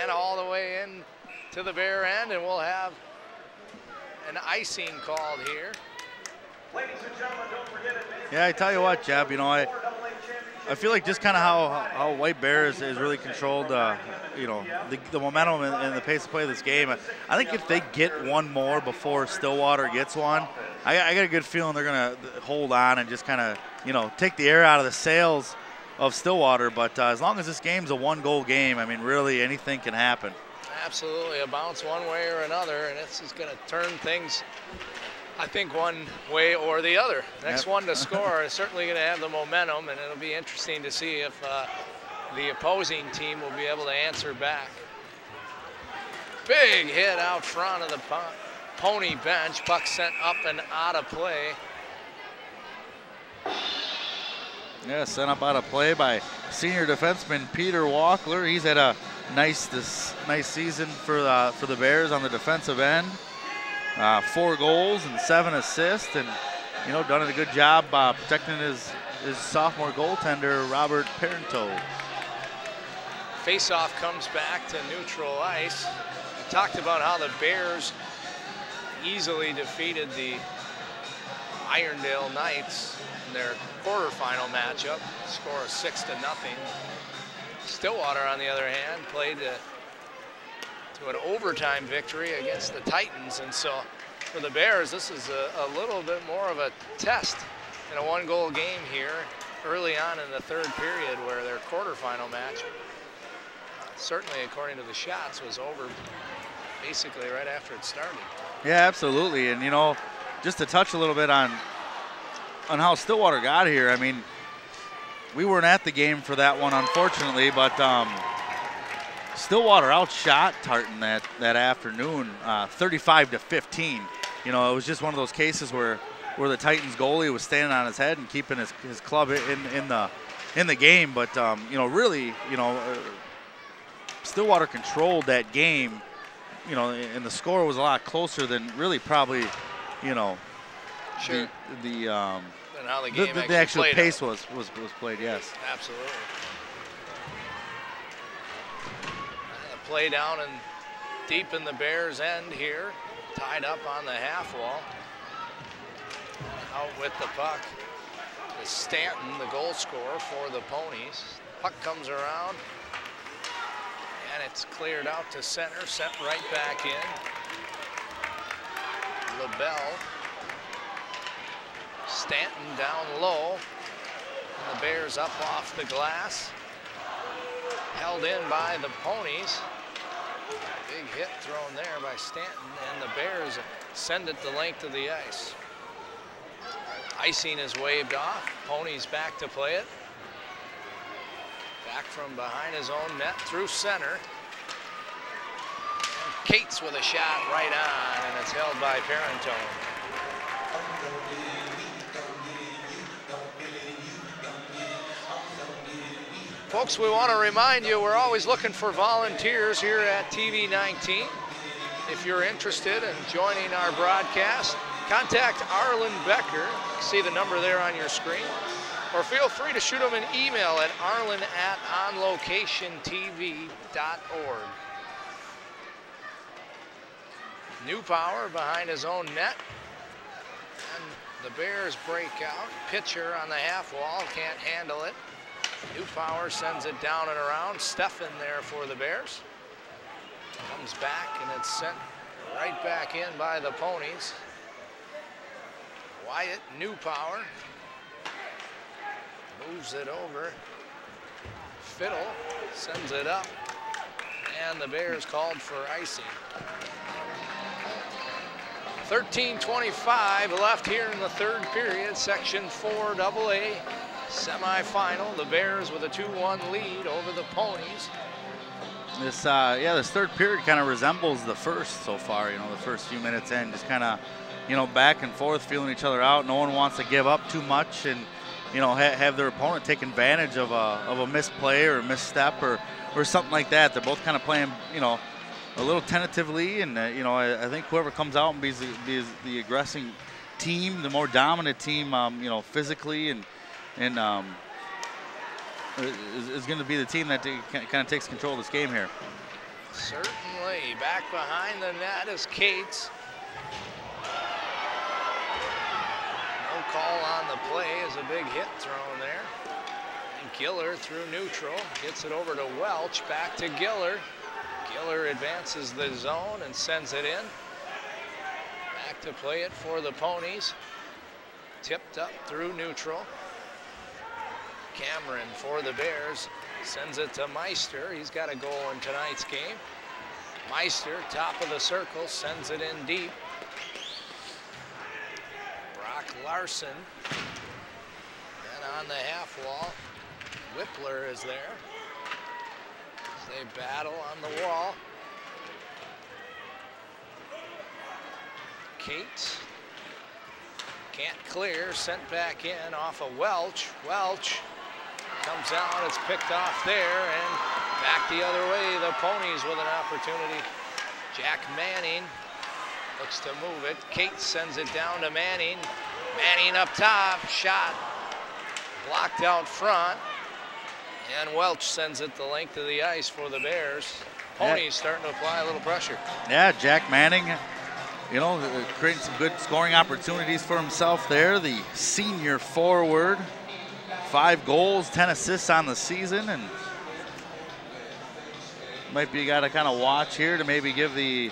And all the way in to the Bear end, and we'll have an icing called here. Ladies and gentlemen, don't forget it. Yeah, I tell you what, Jeb, I feel like just kind of how White Bears has really controlled, the momentum and the pace of play of this game. I think if they get one more before Stillwater gets one, I got a good feeling they're going to hold on and just kind of, take the air out of the sails of Stillwater. But as long as this game's a one-goal game, I mean, really anything can happen. Absolutely, a bounce one way or another, and this is going to turn things, I think, one way or the other. Next one to score is certainly going to have the momentum, and it'll be interesting to see if the opposing team will be able to answer back. Big hit out front of the Pony bench. Puck sent up and out of play. Yeah, sent up out of play by senior defenseman Peter Walkler. He's had a nice season for the Bears on the defensive end. 4 goals and 7 assists, and done a good job protecting his sophomore goaltender Robert Parento. Faceoff comes back to neutral ice. We talked about how the Bears easily defeated the Irondale Knights in their quarterfinal matchup, score of 6-0. Stillwater, on the other hand, played to an overtime victory against the Titans, and so for the Bears, this is a little bit more of a test in a one-goal game here early on in the third period, where their quarterfinal match, certainly according to the shots, was over basically right after it started. Yeah, absolutely. And just to touch a little bit on how Stillwater got here, I mean, we weren't at the game for that one, unfortunately, but Stillwater outshot Tartan that afternoon, 35-15. It was just one of those cases where the Titans goalie was standing on his head and keeping his club in the game. But really, Stillwater controlled that game. And the score was a lot closer than really probably, Sure. the and how the game the actual played pace out. was played. Yes. Absolutely. The play down and deep in the Bears' end here, tied up on the half wall. Out with the puck is Stanton, the goal scorer for the Ponies. Puck comes around, and it's cleared out to center, sent right back in. LaBelle. Stanton down low. And the Bears up off the glass. Held in by the Ponies. Big hit thrown there by Stanton, and the Bears send it the length of the ice. Icing is waved off. Ponies back to play it. Back from behind his own net through center. And Cates with a shot right on, and it's held by Parentone. Folks, we want to remind you we're always looking for volunteers here at TV 19. If you're interested in joining our broadcast, contact Arlen Becker. See the number there on your screen. Or feel free to shoot him an email at arlen@onlocationtv.org. New Power behind his own net. And the Bears break out. Pitcher on the half wall, can't handle it. New Power sends it down and around. Steffen there for the Bears. Comes back and it's sent right back in by the Ponies. Wyatt, New Power. Moves it over. Fiddle sends it up. And the Bears called for icing. 13:25 left here in the third period, Section 4AA. Semifinal, the Bears with a 2-1 lead over the Ponies. This this third period kind of resembles the first so far. You know, the first few minutes in, just kind of, you know, back and forth, feeling each other out. No one wants to give up too much, and you know, have their opponent take advantage of a misplay or a misstep or something like that. They're both kind of playing, you know, a little tentatively, and you know, I think whoever comes out and be the aggressing team, the more dominant team, you know, physically and is going to be the team that kind of takes control of this game here. Certainly. Back behind the net is Cates. No call on the play is a big hit thrown there. And Giller through neutral, gets it over to Welch, back to Giller. Giller advances the zone and sends it in. Back to play it for the Ponies. Tipped up through neutral. Cameron for the Bears sends it to Meister. He's got a goal in tonight's game. Meister, top of the circle, sends it in deep. Brock Larson. And on the half wall, Whippler is there. As they battle on the wall. Cates can't clear, sent back in off of Welch. Welch comes out, it's picked off there, and back the other way, the Ponies with an opportunity. Jack Manning looks to move it. Cates sends it down to Manning. Manning up top, shot blocked out front, and Welch sends it the length of the ice for the Bears. Ponies starting to apply a little pressure. Yeah, Jack Manning, you know, creating some good scoring opportunities for himself there. The senior forward, 5 goals, 10 assists on the season, and might be a guy to kind of watch here to maybe give the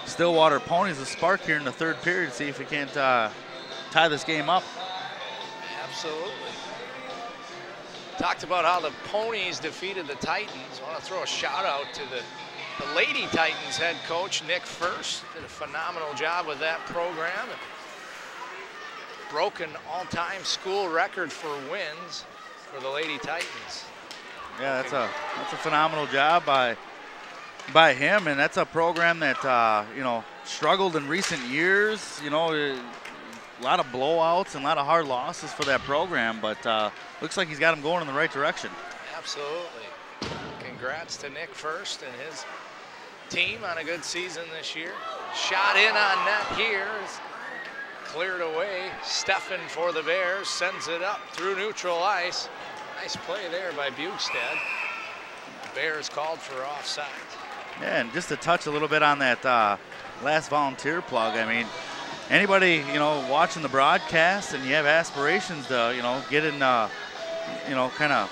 Stillwater Ponies a spark here in the third period, see if he can't tie this game up. Absolutely. Talked about how the Ponies defeated the Titans. I want to throw a shout out to the Lady Titans head coach, Nick First. Did a phenomenal job with that program. Broke an all-time school record for wins for the Lady Titans. Yeah, that's a phenomenal job by him, and that's a program that you know, struggled in recent years. You know, a lot of blowouts and a lot of hard losses for that program, but looks like he's got him going in the right direction. Absolutely. Congrats to Nick First and his team on a good season this year. Shot in on net here is cleared away. Steffen for the Bears, sends it up through neutral ice. Nice play there by Bugstead. Bears called for offside. Yeah, and just to touch a little bit on that last volunteer plug, I mean, anybody, watching the broadcast and you have aspirations to, get in, kind of,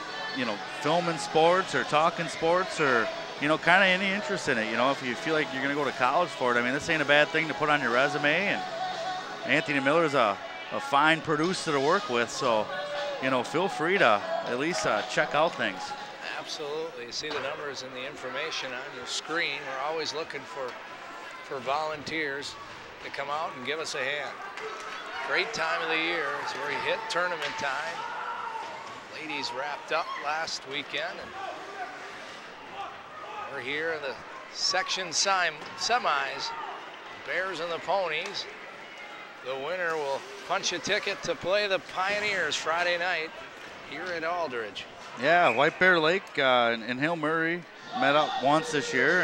filming sports or talking sports or, kind of any interest in it, if you feel like you're going to go to college for it, I mean, this ain't a bad thing to put on your resume. And Anthony Miller's a fine producer to work with, so, feel free to at least check out things. Absolutely. You see the numbers and the information on your screen. We're always looking for volunteers to come out and give us a hand. Great time of the year as we hit tournament time. Ladies wrapped up last weekend, and we're here in the section semis. Bears and the Ponies. The winner will punch a ticket to play the Pioneers Friday night here at Aldridge. Yeah, White Bear Lake and Hill Murray met up once this year,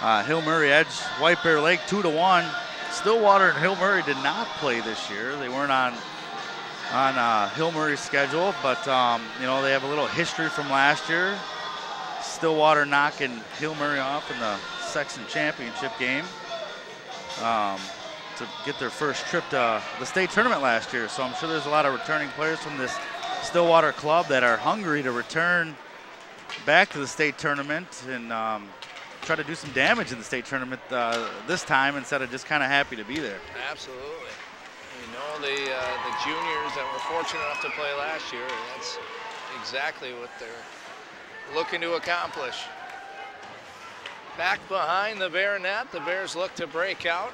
and Hill Murray edged White Bear Lake 2-1. Stillwater and Hill Murray did not play this year. They weren't on Hill Murray's schedule, but they have a little history from last year. Stillwater knocking Hill Murray off in the section championship game to get their first trip to the state tournament last year. So I'm sure there's a lot of returning players from this Stillwater club that are hungry to return back to the state tournament and try to do some damage in the state tournament this time instead of just kind of happy to be there. Absolutely. The juniors that were fortunate enough to play last year, that's exactly what they're looking to accomplish. Back behind the Bear net, the Bears look to break out.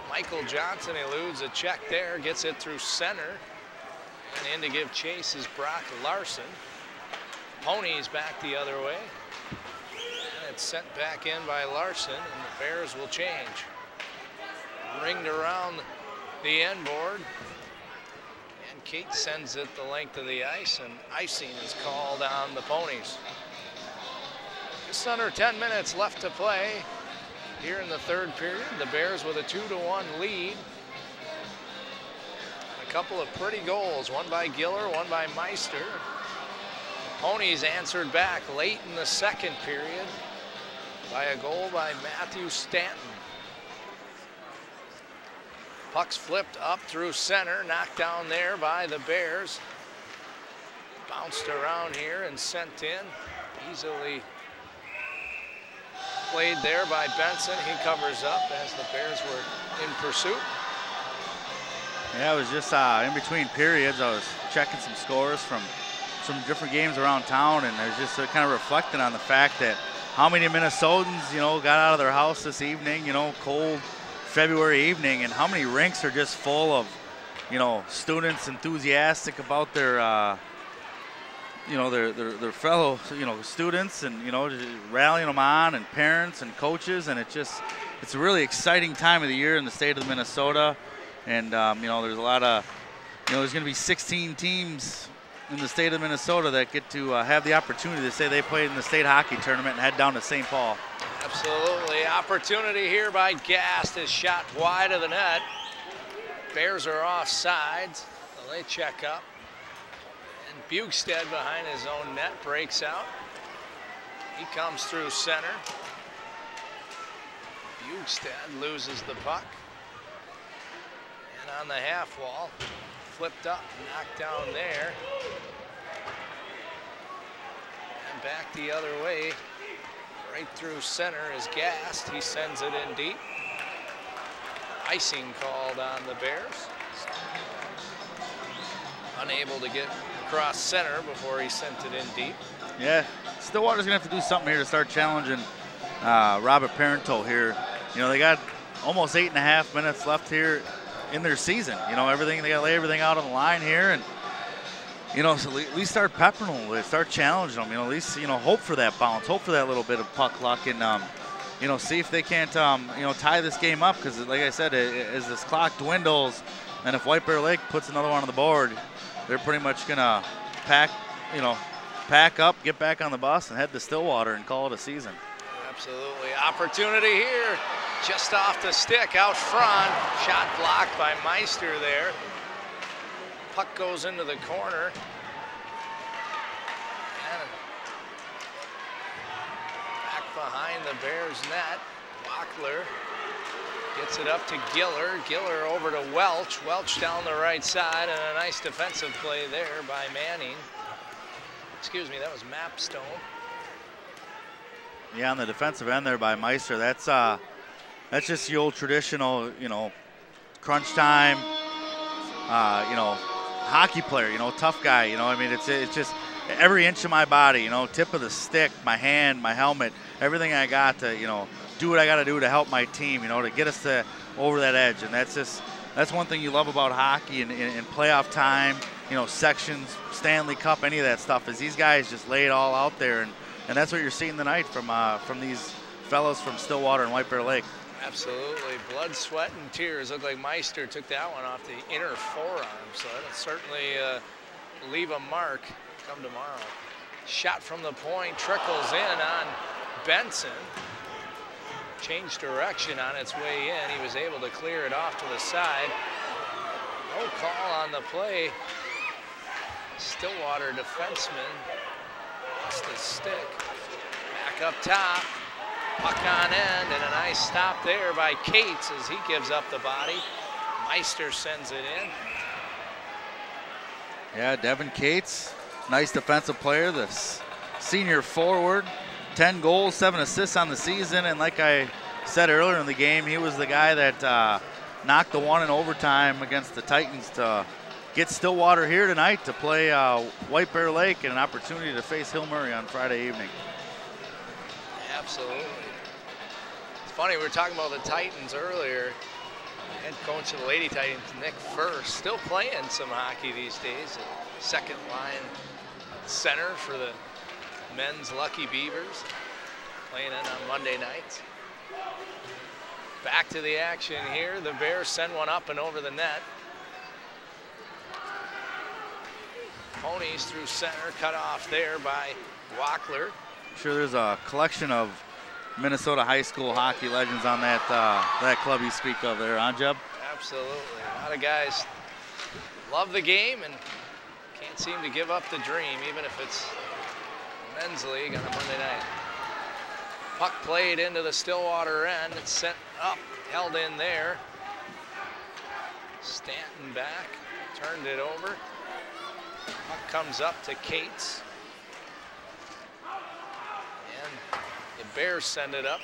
Michael Johnson eludes a check there, gets it through center. And in to give chase is Brock Larson. Ponies back the other way. And it's sent back in by Larson, and the Bears will change. Ringed around the end board. And Kate sends it the length of the ice, and icing is called on the Ponies. Just under 10 minutes left to play here in the third period. The Bears with a 2-1 lead. A couple of pretty goals, one by Giller, one by Meister. Ponies answered back late in the second period by a goal by Matthew Stanton. Puck's flipped up through center, knocked down there by the Bears. Bounced around here and sent in. Easily played there by Benson. He covers up as the Bears were in pursuit. Yeah, it was just in between periods. I was checking some scores from some different games around town, and I was just kind of reflecting on the fact that how many Minnesotans, got out of their house this evening, cold February evening, and how many rinks are just full of, students enthusiastic about their, their fellow, students, and just rallying them on, and parents and coaches, and it's a really exciting time of the year in the state of Minnesota, and there's a lot of, there's going to be 16 teams in the state of Minnesota that get to have the opportunity to say they played in the state hockey tournament and head down to St. Paul. Absolutely. Opportunity here by Gast is shot wide of the net. Bears are offsides, so they check up. And Bugstead behind his own net breaks out. He comes through center. Bugstead loses the puck. And on the half wall, flipped up, knocked down there. And back the other way. Right through center is Gast. He sends it in deep. Icing called on the Bears. Unable to get across center before he sent it in deep. Yeah, Stillwater's gonna have to do something here to start challenging Robert Parenteau here. They got almost 8.5 minutes left here in their season. They gotta lay everything out on the line here, and so at least start peppering them a little bit, start challenging them, at least, hope for that bounce, hope for that little bit of puck luck, and, see if they can't, tie this game up, because, like I said, as this clock dwindles, and if White Bear Lake puts another one on the board, they're pretty much going to pack up, get back on the bus, and head to Stillwater and call it a season. Absolutely. Opportunity here. just off the stick out front. Shot blocked by Meister there. Puck goes into the corner. And back behind the Bears net. Wackler gets it up to Giller. Giller over to Welch. Welch down the right side, and a nice defensive play there by Manning. Excuse me, that was Mapstone. Yeah, on the defensive end there by Meister. That's just the old traditional, you know, crunch time, you know, hockey player, you know, tough guy. You know, I mean, it's just every inch of my body, you know, tip of the stick, my hand, my helmet, everything I got to, you know, do what I got to do to help my team, you know, to get us over that edge. And that's one thing you love about hockey and playoff time, you know, sections, Stanley Cup, any of that stuff, is these guys just lay it all out there. And that's what you're seeing tonight from these fellows from Stillwater and White Bear Lake. Absolutely. Blood, sweat, and tears. Looked like Meister took that one off the inner forearm, so that'll certainly leave a mark come tomorrow. Shot from the point, trickles in on Benson. Changed direction on its way in. He was able to clear it off to the side. No call on the play. Stillwater defenseman lost his stick. Back up top. Puck on end, and a nice stop there by Cates as he gives up the body. Meister sends it in. Yeah, Devin Cates, nice defensive player, the senior forward. 10 goals, 7 assists on the season, and like I said earlier in the game, he was the guy that knocked the one in overtime against the Titans to get Stillwater here tonight to play White Bear Lake and an opportunity to face Hill Murray on Friday evening. Absolutely. It's funny, we were talking about the Titans earlier. Head coach of the Lady Titans, Nick First, still playing some hockey these days. Second line center for the men's Lucky Beavers, playing in on Monday nights. Back to the action here. The Bears send one up and over the net. Ponies through center, cut off there by Wackler. I'm sure there's a collection of Minnesota high school hockey legends on that club you speak of there, huh, Jeb? Absolutely. A lot of guys love the game and can't seem to give up the dream, even if it's men's league on a Monday night. Puck played into the Stillwater end. It's sent up, held in there. Stanton back, turned it over. Puck comes up to Cates. And the Bears send it up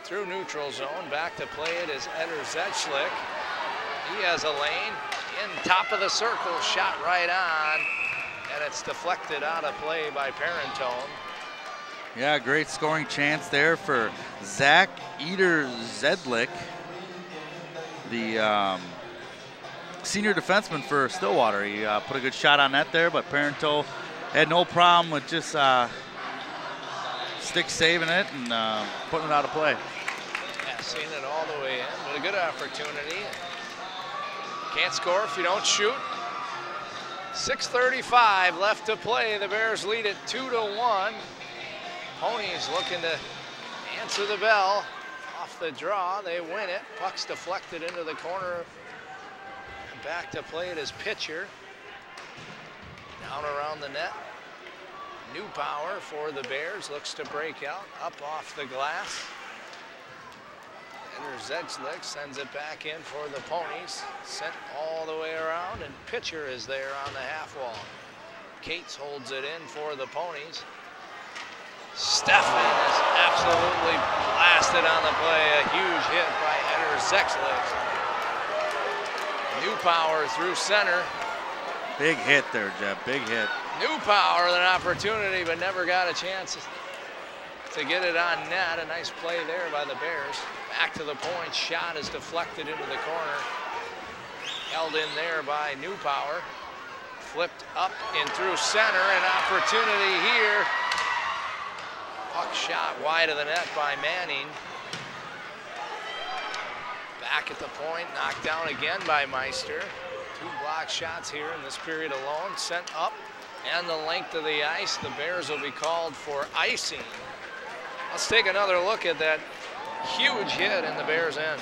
through neutral zone. Back to play it is Eder Zetchlik. He has a lane in top of the circle, shot right on, and it's deflected out of play by Parentone. Yeah, great scoring chance there for Zach Eder Zedlik, the senior defenseman for Stillwater. He put a good shot on net there, but Parentone had no problem with just stick saving it and putting it out of play. Yeah, seeing it all the way in, but a good opportunity. Can't score if you don't shoot. 6:35 left to play. The Bears lead it 2-1. Ponies looking to answer the bell. Off the draw, they win it. Puck's deflected into the corner. And back to play it as pitcher. Down around the net. New power for the Bears. Looks to break out. Up off the glass. Eder Zetchlik sends it back in for the Ponies. Sent all the way around, and pitcher is there on the half wall. Cates holds it in for the Ponies. Stefan is absolutely blasted on the play. A huge hit by Eder Zetchlik. New power through center. Big hit there, Jeb. Big hit. New power with an opportunity, but never got a chance to get it on net. A nice play there by the Bears. Back to the point. Shot is deflected into the corner. Held in there by New Power. Flipped up and through center. An opportunity here. Puck shot wide of the net by Manning. Back at the point. Knocked down again by Meister. 2 block shots here in this period alone. Sent up and the length of the ice. The Bears will be called for icing. Let's take another look at that Huge hit in the Bears' end.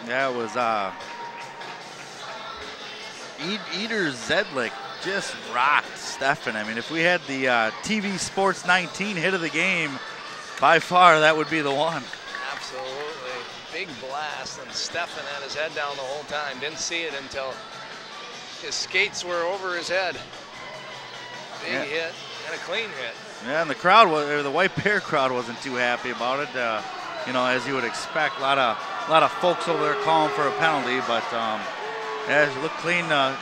Yeah, it was Eder Zedlick just rocked Steffen. I mean, if we had the TV Sports 19 hit of the game, by far that would be the one. Absolutely. Big blast, and Steffen had his head down the whole time. Didn't see it until his skates were over his head. Big hit and a clean hit. Yeah, and the crowd was, the White Bear crowd wasn't too happy about it. You know, as you would expect, a lot of folks over there calling for a penalty, but yeah, it looked clean to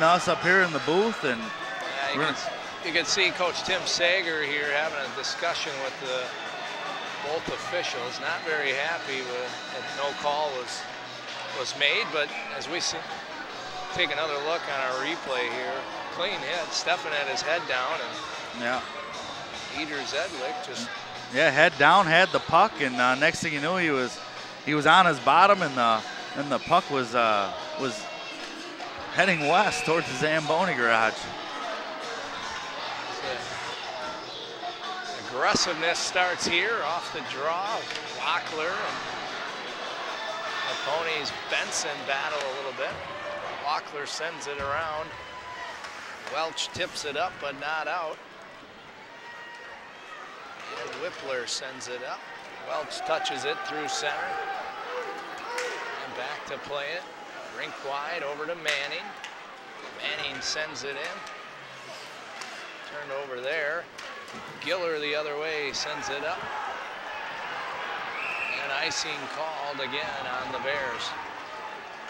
us up here in the booth, and you can see Coach Tim Sager here having a discussion with both officials. Not very happy with that no call was made, but as we take another look on our replay here, clean hit. Steffen had his head down, and yeah, Eder Zedlick just head down, had the puck, and next thing you knew, he was on his bottom, and the puck was heading west towards the Zamboni garage. Aggressiveness starts here off the draw. Wackler and the Ponies Benson battle a little bit. Wackler sends it around. Welch tips it up, but not out. And Whippler sends it up. Welch touches it through center. And back to play it. Rink wide over to Manning. Manning sends it in. Turned over there. Giller the other way sends it up. And icing called again on the Bears.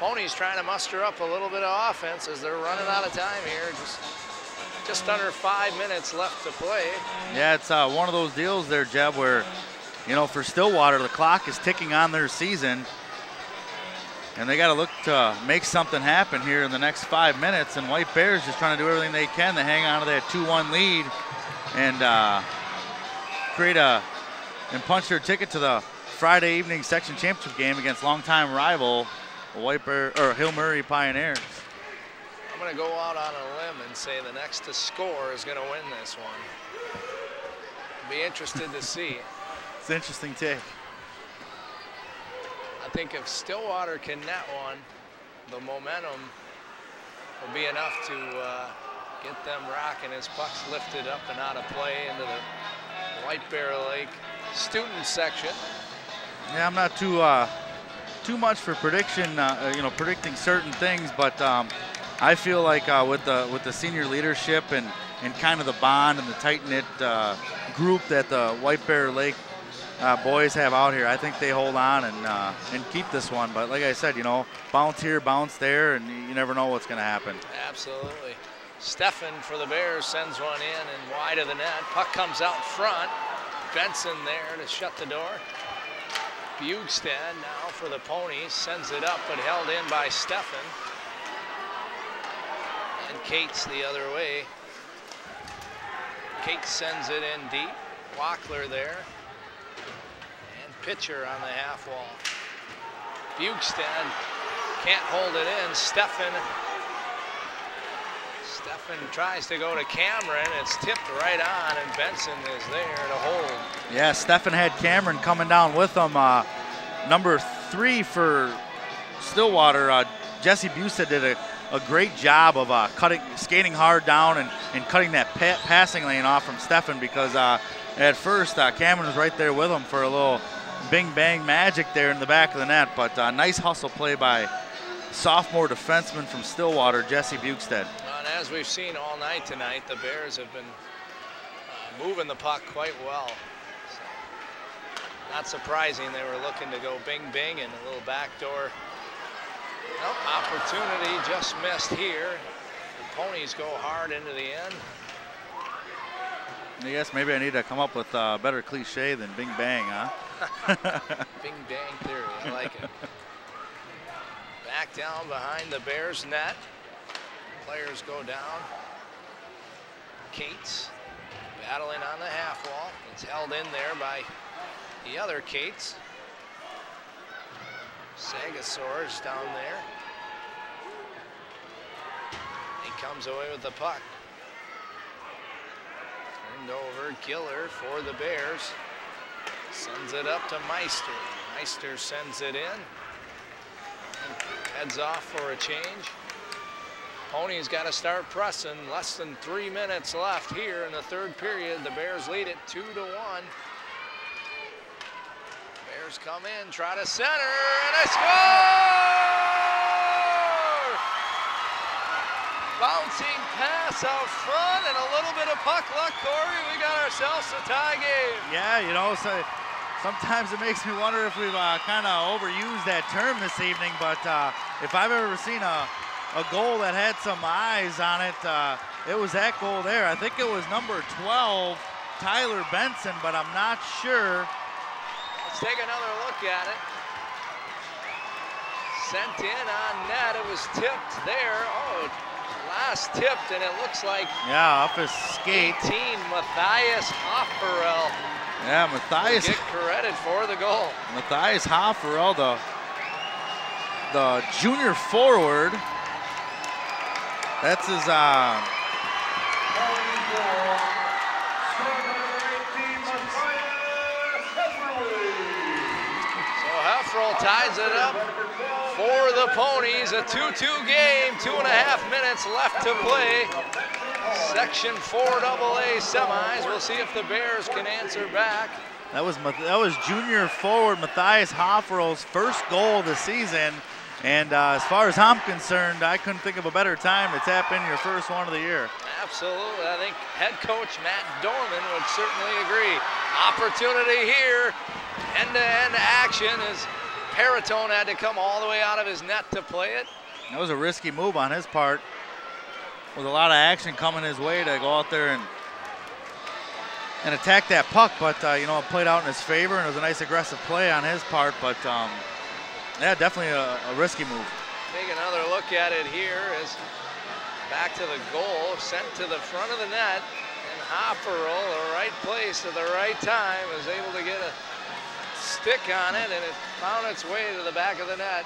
Ponies trying to muster up a little bit of offense as they're running out of time here. Just under 5 minutes left to play. Yeah, it's one of those deals there, Jeb, where, you know, for Stillwater, the clock is ticking on their season, and they got to look to make something happen here in the next 5 minutes. And White Bears just trying to do everything they can to hang on to that 2-1 lead and and punch their ticket to the Friday evening section championship game against longtime rival White Bear or Hill Murray Pioneers. I'm going to go out on a limb and say the next to score is going to win this one. Be interested to see. It's an interesting take. I think if Stillwater can net one, the momentum will be enough to get them rocking as pucks lifted up and out of play into the White Bear Lake student section. Yeah, I'm not too much for prediction, you know, predicting certain things, but I feel like with the senior leadership and kind of the bond and the tight-knit group that the White Bear Lake boys have out here, I think they hold on and keep this one. But like I said, you know, bounce here, bounce there, and you never know what's going to happen. Absolutely. Steffen for the Bears sends one in and wide of the net. Puck comes out front. Benson there to shut the door. Bugstad now for the Ponies, sends it up, but held in by Steffen. And Cates the other way. Cates sends it in deep. Wackler there. And Pitcher on the half wall. Bugstad can't hold it in. Steffen tries to go to Cameron. It's tipped right on, and Benson is there to hold. Yeah, Steffen had Cameron coming down with him. Number 3 for Stillwater, Jesse Bugstad did a great job of skating hard down and cutting that passing lane off from Steffen, because at first Cameron was right there with him for a little bing-bang magic there in the back of the net. But nice hustle play by sophomore defenseman from Stillwater, Jesse Bugstad. And as we've seen all night tonight, the Bears have been moving the puck quite well. So, not surprising they were looking to go bing-bing and a little backdoor. Nope, opportunity just missed here. The Ponies go hard into the end. I guess maybe I need to come up with a better cliche than bing-bang, huh? Bing-bang theory, I like it. Back down behind the Bears net. Players go down. Cates battling on the half wall. It's held in there by the other Cates. Sagasaur's down there. He comes away with the puck. Turned over, Giller for the Bears. Sends it up to Meister. Meister sends it in. And heads off for a change. Ponies got to start pressing. Less than 3 minutes left here in the third period. The Bears lead it 2-1. Bears come in, try to center, and they score! Bouncing pass out front and a little bit of puck luck, Corey. We got ourselves a tie game. Yeah, you know, so sometimes it makes me wonder if we've kind of overused that term this evening, but if I've ever seen a goal that had some eyes on it, it was that goal there. I think it was number 12, Tyler Benson, but I'm not sure. Let's take another look at it. Sent in on net, it was tipped there. Oh, last tipped, and it looks like off his skate. 18, Matthias Hofferel. Yeah, Matthias. Get credit for the goal. Matthias Hofferel, the junior forward. That's his. Hofferel ties it up for the Ponies. A 2-2 game, 2.5 minutes left to play. Section 4AA semis. We'll see if the Bears can answer back. That was junior forward Matthias Hofferel's first goal of the season. And as far as I'm concerned, I couldn't think of a better time to tap in your first one of the year. Absolutely. I think head coach Matt Dorman would certainly agree. Opportunity here. End-to-end action as Paratone had to come all the way out of his net to play it. That was a risky move on his part, with a lot of action coming his way to go out there and attack that puck, but you know, it played out in his favor, and it was a nice aggressive play on his part, but yeah, definitely a risky move. Take another look at it here as back to the goal, sent to the front of the net, and Hofferel, the right place at the right time, was able to get a stick on it, and it found its way to the back of the net.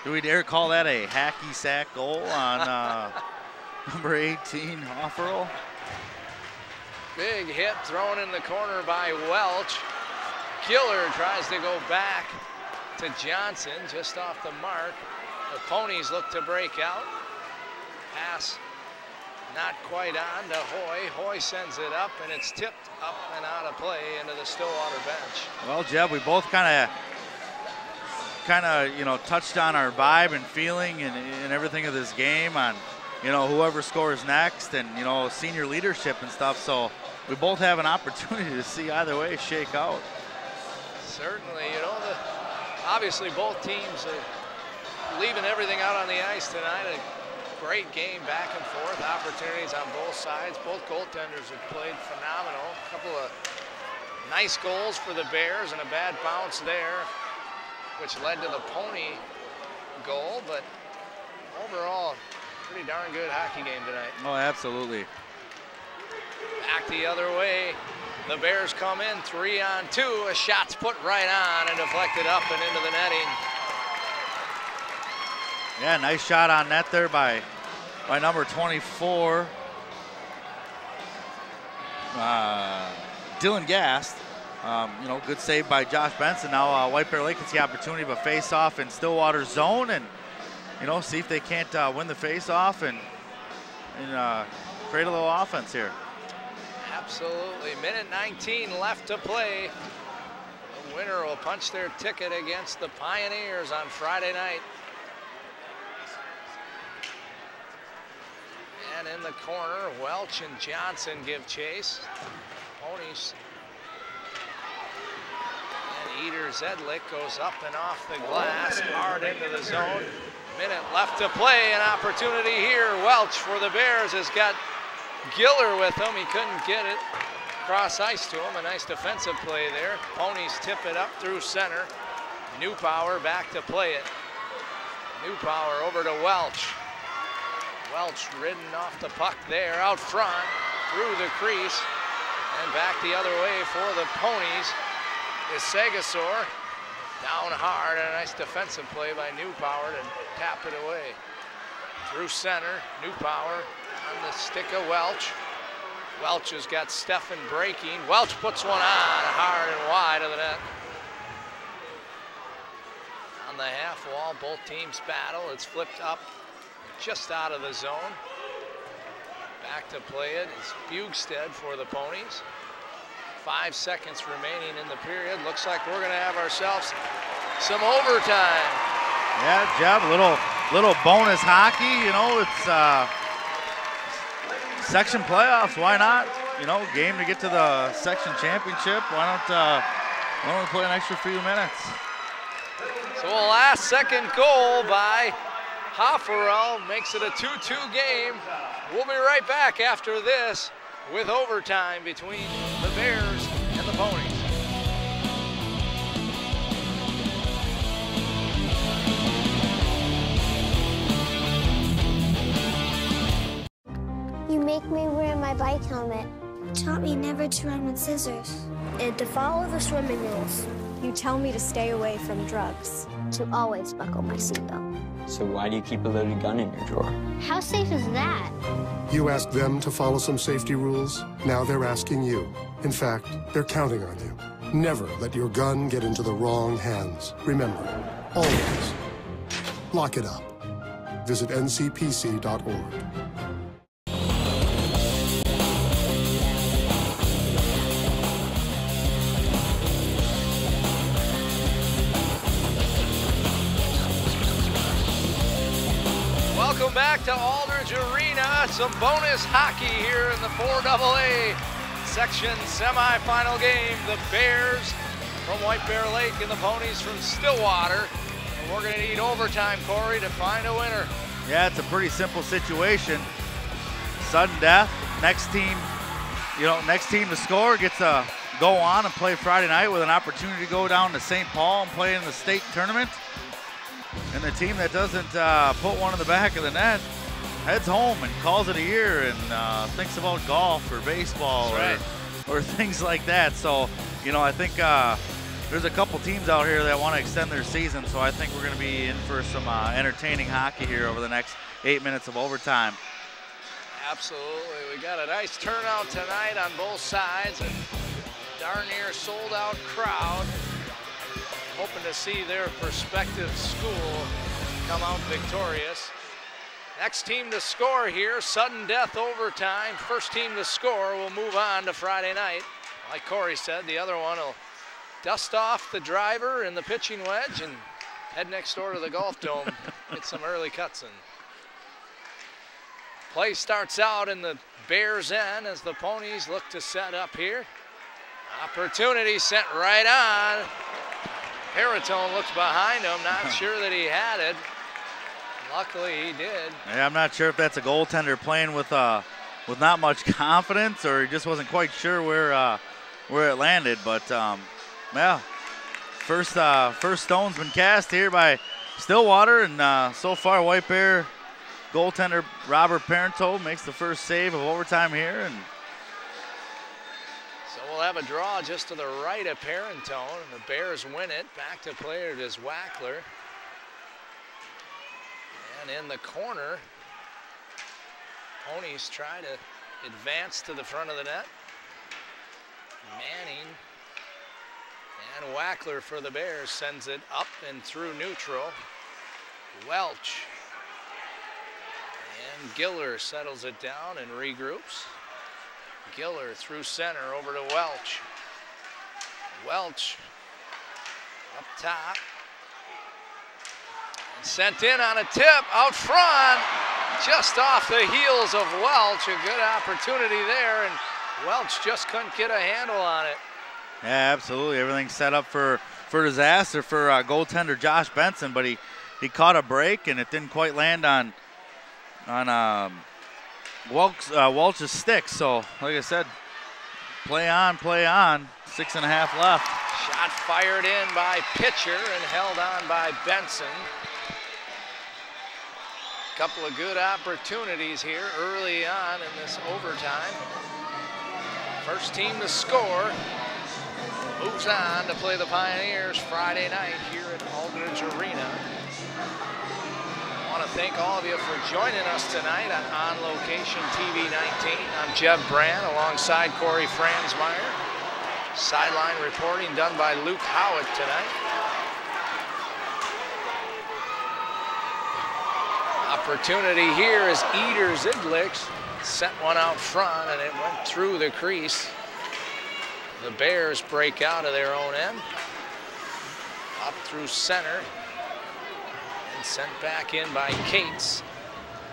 Do we dare call that a hacky sack goal on number 18, Hofferel? Big hit thrown in the corner by Welch. Giller tries to go back to Johnson, just off the mark. The Ponies look to break out. Pass not quite on to Hoy. Hoy sends it up, and it's tipped up and out of play into the Stillwater bench. Well, Jeb, we both kind of, you know, touched on our vibe and feeling and everything of this game on, you know, whoever scores next and, you know, senior leadership and stuff. So we both have an opportunity to see either way shake out. Certainly, you know, obviously both teams are leaving everything out on the ice tonight. A great game back and forth, opportunities on both sides. Both goaltenders have played phenomenal. A couple of nice goals for the Bears and a bad bounce there, which led to the Pony goal, but overall, pretty darn good hockey game tonight. Oh, absolutely. Back the other way. The Bears come in 3-on-2. A shot's put right on and deflected up and into the netting. Yeah, nice shot on net there by number 24, Dylan Gast. You know, good save by Josh Benson. Now White Bear Lake gets the opportunity of a face-off in Stillwater zone, and you know, see if they can't win the face-off and create a little offense here. Absolutely. Minute 19 left to play. The winner will punch their ticket against the Pioneers on Friday night. And in the corner, Welch and Johnson give chase. Ponies. And Eder Zedlick goes up and off the glass, hard into the zone. Minute left to play, an opportunity here. Welch for the Bears has got Giller with him. He couldn't get it cross ice to him. A nice defensive play there. Ponies tip it up through center. Newpower back to play it. Newpower over to Welch. Welch ridden off the puck there out front, through the crease, and back the other way for the Ponies is Segasaur. Down hard, and a nice defensive play by Newpower to tap it away. Through center, Newpower on the stick of Welch. Welch has got Steffen breaking. Welch puts one on hard and wide of the net. On the half wall, both teams battle. It's flipped up just out of the zone. Back to play it is Bugstead for the Ponies. 5 seconds remaining in the period. Looks like we're going to have ourselves some overtime. Yeah, Jeb, little bonus hockey. You know, it's section playoffs. Why not? You know, game to get to the section championship. Why don't we play an extra few minutes? So a last-second goal by Hofferel makes it a 2-2 game. We'll be right back after this with overtime between the Bears and the Ponies. You make me wear my bike helmet. You taught me never to run with scissors. And to follow the swimming rules. You tell me to stay away from drugs. To always buckle my seatbelt. So why do you keep a loaded gun in your drawer? How safe is that? You asked them to follow some safety rules. Now they're asking you. In fact, they're counting on you. Never let your gun get into the wrong hands. Remember, always lock it up. Visit ncpc.org. Welcome back to Aldridge Arena. Some bonus hockey here in the 4AA section semifinal game. The Bears from White Bear Lake and the Ponies from Stillwater. And we're going to need overtime, Corey, to find a winner. Yeah, it's a pretty simple situation. Sudden death. Next team to score gets to go on and play Friday night with an opportunity to go down to St. Paul and play in the state tournament. And the team that doesn't put one in the back of the net heads home and calls it a year and thinks about golf or baseball or things like that. So, you know, I think there's a couple teams out here that want to extend their season. So I think we're going to be in for some entertaining hockey here over the next 8 minutes of overtime. Absolutely. We got a nice turnout tonight on both sides. A darn near sold out crowd. Hoping to see their prospective school come out victorious. Next team to score here, sudden death overtime. First team to score will move on to Friday night. Like Corey said, the other one will dust off the driver in the pitching wedge and head next door to the golf dome, get some early cuts in. Play starts out in the Bears' end as the Ponies look to set up here. Opportunity sent right on. Paratone looks behind him, not sure that he had it. Luckily, he did. Yeah, I'm not sure if that's a goaltender playing with not much confidence, or he just wasn't quite sure where it landed. But yeah, first stone's been cast here by Stillwater, and so far White Bear goaltender Robert Parenteau makes the first save of overtime here, and so we'll have a draw just to the right of Parenteau, and the Bears win it. Back to player it is Wackler. And in the corner, Ponies try to advance to the front of the net. Manning and Wackler for the Bears sends it up and through neutral. Welch and Giller settles it down and regroups. Giller through center over to Welch. Welch up top. And sent in on a tip out front, just off the heels of Welch. A good opportunity there, and Welch just couldn't get a handle on it. Yeah, absolutely. Everything's set up for disaster for goaltender Josh Benson, but he caught a break and it didn't quite land on Welch's stick. So, like I said, play on. 6.5 left. Shot fired in by pitcher and held on by Benson. Couple of good opportunities here early on in this overtime. First team to score moves on to play the Pioneers Friday night here at Aldridge Arena. want to thank all of you for joining us tonight on Location TV 19. I'm Jeb Brand alongside Corey Franzmeyer. Sideline reporting done by Luke Howitt tonight. Opportunity here as Eder Zidlich sent one out front and it went through the crease. The Bears break out of their own end. Up through center. And sent back in by Cates.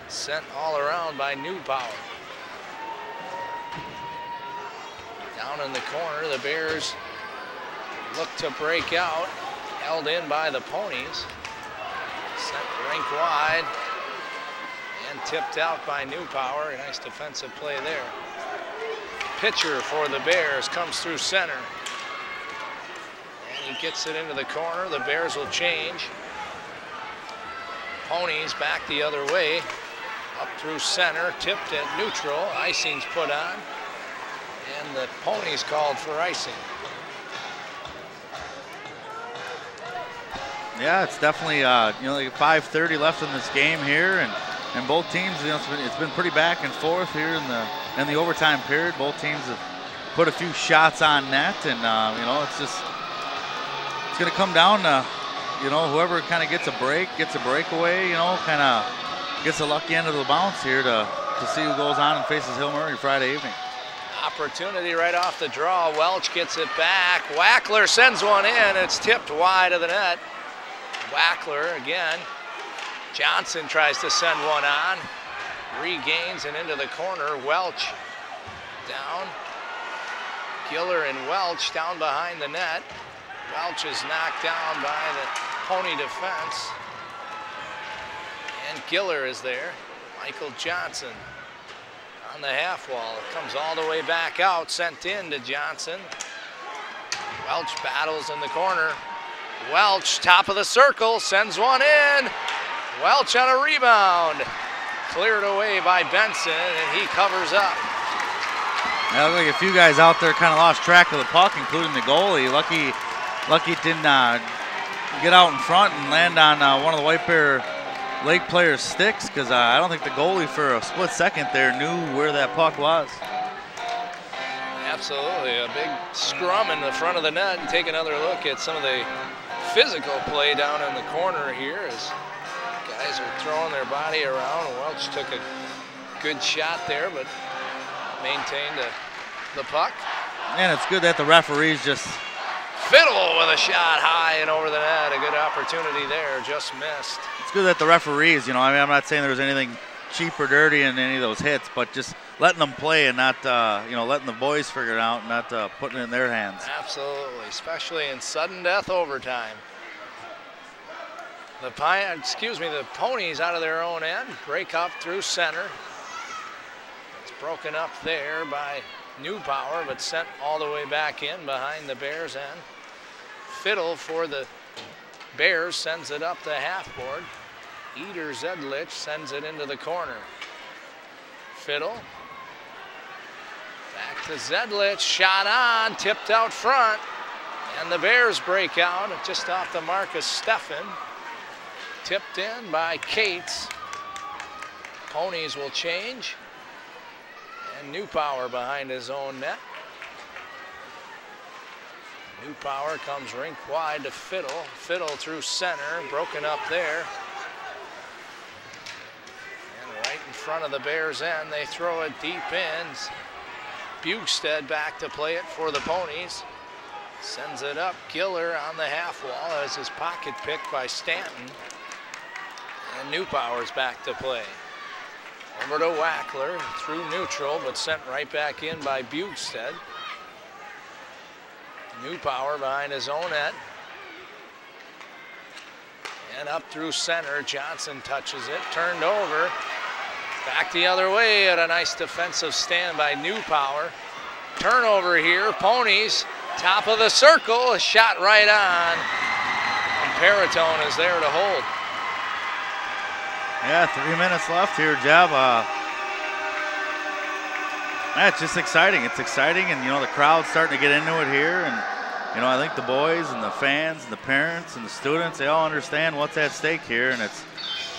Sent all around by Newpower. Down in the corner, the Bears look to break out. Held in by the Ponies. Sent rink wide. And tipped out by Newpower. A nice defensive play there. Pitcher for the Bears comes through center. And he gets it into the corner. The Bears will change. Ponies back the other way. Up through center. Tipped at neutral. Icing's put on. And the Ponies called for icing. Yeah, it's definitely like 5:30 left in this game here, and both teams, it's been pretty back and forth here in the overtime period. Both teams have put a few shots on net, and it's going to come down to whoever kind of gets a breakaway, kind of gets a lucky end of the bounce here to see who goes on and faces Hill Murray Friday evening. Opportunity right off the draw. Welch gets it back. Wackler sends one in. It's tipped wide of the net. Wackler again. Johnson tries to send one on. Regains and into the corner. Welch down. Giller and Welch down behind the net. Welch is knocked down by the Pony defense. And Giller is there. Michael Johnson on the half wall. It comes all the way back out. Sent in to Johnson. Welch battles in the corner. Welch, top of the circle, sends one in. Welch on a rebound. Cleared away by Benson, and he covers up. Yeah, look like a few guys out there kind of lost track of the puck, including the goalie. Lucky didn't get out in front and land on one of the White Bear Lake players' sticks, because I don't think the goalie for a split second there knew where that puck was. Absolutely, a big scrum in the front of the net, and take another look at some of the physical play down in the corner here as guys are throwing their body around. Welch took a good shot there, but maintained the puck. And it's good that the referees just... Fiddle with a shot high and over the net. A good opportunity there, just missed. It's good that the referees, I'm not saying there was anything cheap or dirty in any of those hits, but just letting them play and not, letting the boys figure it out and not putting it in their hands. Absolutely, especially in sudden death overtime. The Ponies out of their own end, break up through center. It's broken up there by Newpower, but sent all the way back in behind the Bears end. Fiddle for the Bears sends it up the half board. Eder Zedlich sends it into the corner. Fiddle. Back to Zedlich, shot on, tipped out front. And the Bears break out just off the mark of Steffen. Tipped in by Cates. Ponies will change. And Newpower behind his own net. Newpower comes rink wide to Fiddle. Fiddle through center, broken up there. And right in front of the Bears end, they throw it deep in. Bugstead back to play it for the Ponies. Sends it up. Giller on the half wall as his pocket picked by Stanton. And Newpower's back to play. Over to Wackler through neutral, but sent right back in by Bugstead. Newpower behind his own net. And up through center, Johnson touches it, turned over. Back the other way at a nice defensive stand by Newpower. Turnover here, Ponies, top of the circle, a shot right on. And Paratone is there to hold. Yeah, 3 minutes left here, Jeb. It's just exciting. It's exciting, and the crowd's starting to get into it here, and I think the boys and the fans and the parents and the students, they all understand what's at stake here, and it's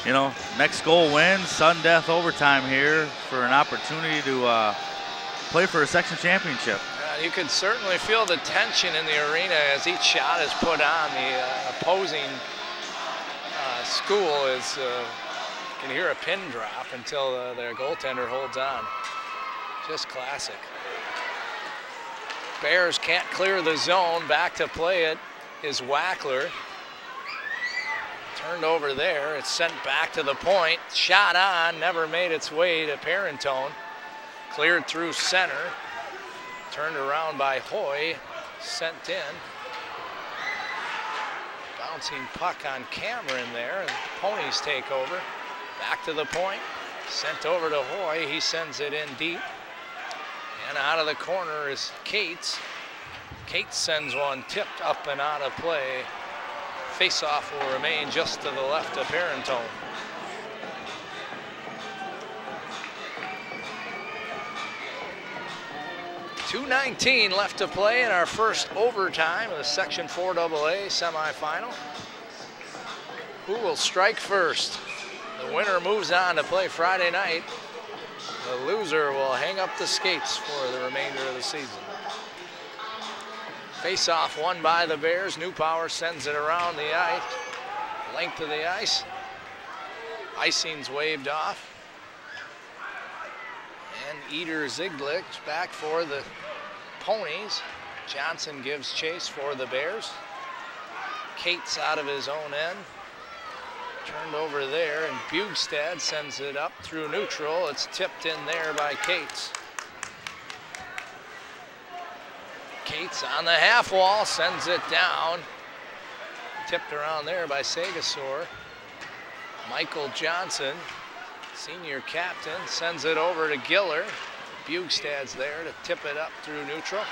you know, next goal wins, sudden death overtime here for an opportunity to play for a section championship. You can certainly feel the tension in the arena as each shot is put on. The opposing school is can hear a pin drop until their goaltender holds on. Just classic. Bears can't clear the zone. Back to play it is Wackler. Turned over there. It's sent back to the point. Shot on, never made its way to Parentone. Cleared through center. Turned around by Hoy. Sent in. Bouncing puck on Cameron there. And the Ponies take over. Back to the point. Sent over to Hoy. He sends it in deep. And out of the corner is Cates. Cates sends one tipped up and out of play. Face-off will remain just to the left of Parentone. .2:19 left to play in our first overtime of the Section 4AA semifinal. Who will strike first? The winner moves on to play Friday night. The loser will hang up the skates for the remainder of the season. Face-off won by the Bears. Newpower sends it around the ice. Length of the ice. Icing's waved off. And Eder Zieglich back for the Ponies. Johnson gives chase for the Bears. Cates out of his own end. Turned over there, and Bugstad sends it up through neutral. It's tipped in there by Cates. Cates on the half wall, sends it down. Tipped around there by Sagasor. Michael Johnson, senior captain, sends it over to Giller. Bugstad's there to tip it up through neutral.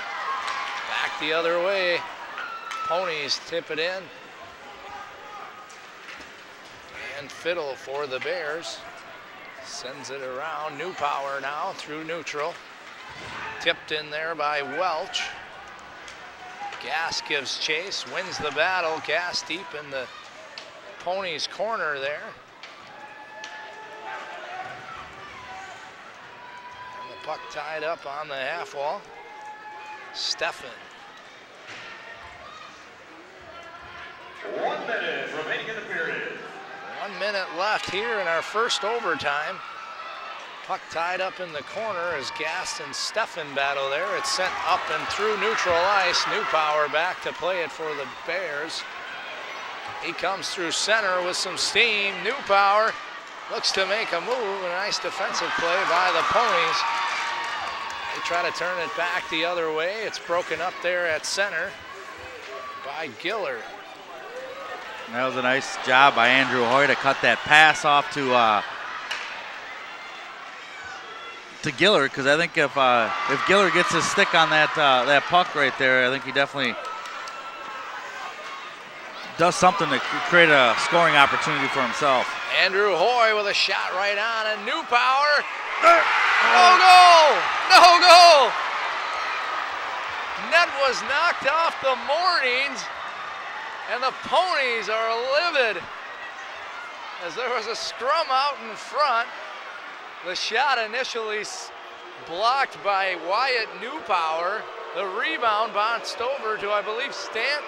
Back the other way. Ponies tip it in. And Fiddle for the Bears. Sends it around. Newpower now through neutral. Tipped in there by Welch. Gass gives chase, wins the battle. Gass deep in the Ponies' corner there. And the puck tied up on the half wall. Steffen. 1 minute remaining in the period. 1 minute left here in our first overtime. Puck tied up in the corner as Gast and Steffen battle there. It's sent up and through neutral ice. Newpower back to play it for the Bears. He comes through center with some steam. Newpower looks to make a move. A nice defensive play by the Ponies. They try to turn it back the other way. It's broken up there at center by Giller. That was a nice job by Andrew Hoy to cut that pass off to Giller, because I think if Giller gets his stick on that that puck right there, I think he definitely does something to create a scoring opportunity for himself. Andrew Hoy with a shot right on, and Newpower. No goal! No goal! Net was knocked off the Mornings. And the Ponies are livid as there was a scrum out in front. The shot initially blocked by Wyatt Newpower. The rebound bounced over to, I believe, Stanton,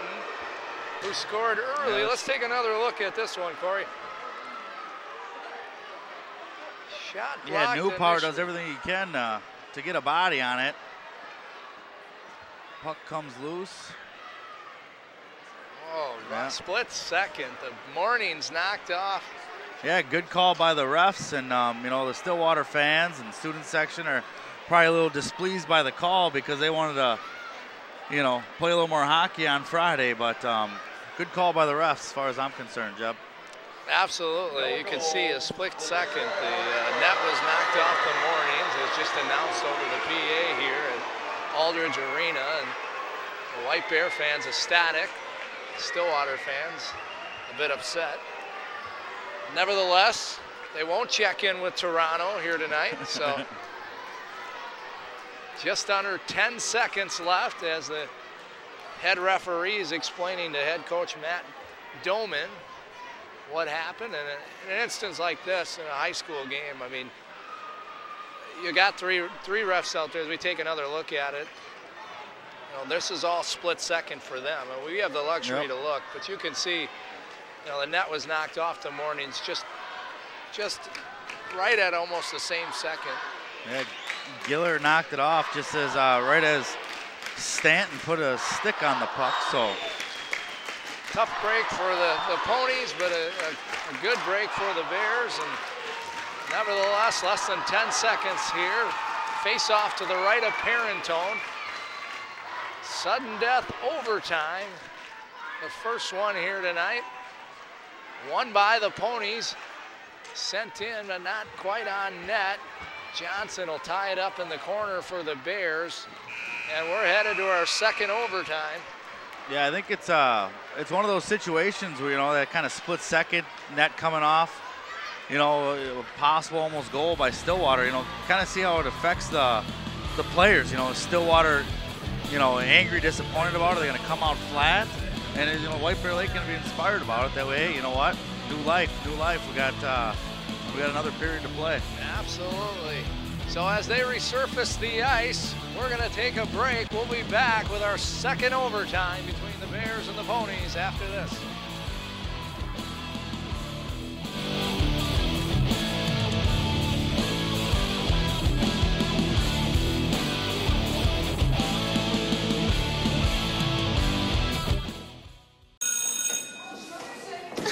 who scored early. Yes. Let's take another look at this one, Corey. Shot blocked. Yeah, Newpower does everything he can to get a body on it. Puck comes loose. Oh, yeah. Split second. The Mornings knocked off. Yeah, good call by the refs, and you know, the Stillwater fans and student section are probably a little displeased by the call because they wanted to, you know, play a little more hockey on Friday. But good call by the refs, as far as I'm concerned, Jeb. Absolutely. You can see a split second. The net was knocked off the Mornings. It was just announced over the PA here at Aldridge Arena, and the White Bear fans ecstatic. Stillwater fans a bit upset. Nevertheless, they won't check in with Toronto here tonight, so just under 10 seconds left as the head referee is explaining to head coach Matt Doman what happened. And in an instance like this in a high school game, I mean, you got three refs out there. As we take another look at it, you know, this is all split second for them. And we have the luxury to look, but you can see, you know, the net was knocked off the Mornings just right at almost the same second. Yeah, Giller knocked it off just as right as Stanton put a stick on the puck. So tough break for the Ponies, but a good break for the Bears. And nevertheless, less than 10 seconds here. Face off to the right of Parentone. Sudden death overtime. The first one here tonight. Won by the Ponies. Sent in, but not quite on net. Johnson will tie it up in the corner for the Bears. And we're headed to our second overtime. yeah, I think it's one of those situations where, you know, that kind of split second, net coming off, you know, a possible almost goal by Stillwater. You know, kind of see how it affects the players. You know, Stillwater, you know, angry, disappointed about it. They're going to come out flat, and you know, White Bear Lake going to be inspired about it. That way, hey, you know what? New life, new life. We got another period to play. Absolutely. So as they resurface the ice, we're going to take a break. We'll be back with our second overtime between the Bears and the Ponies after this.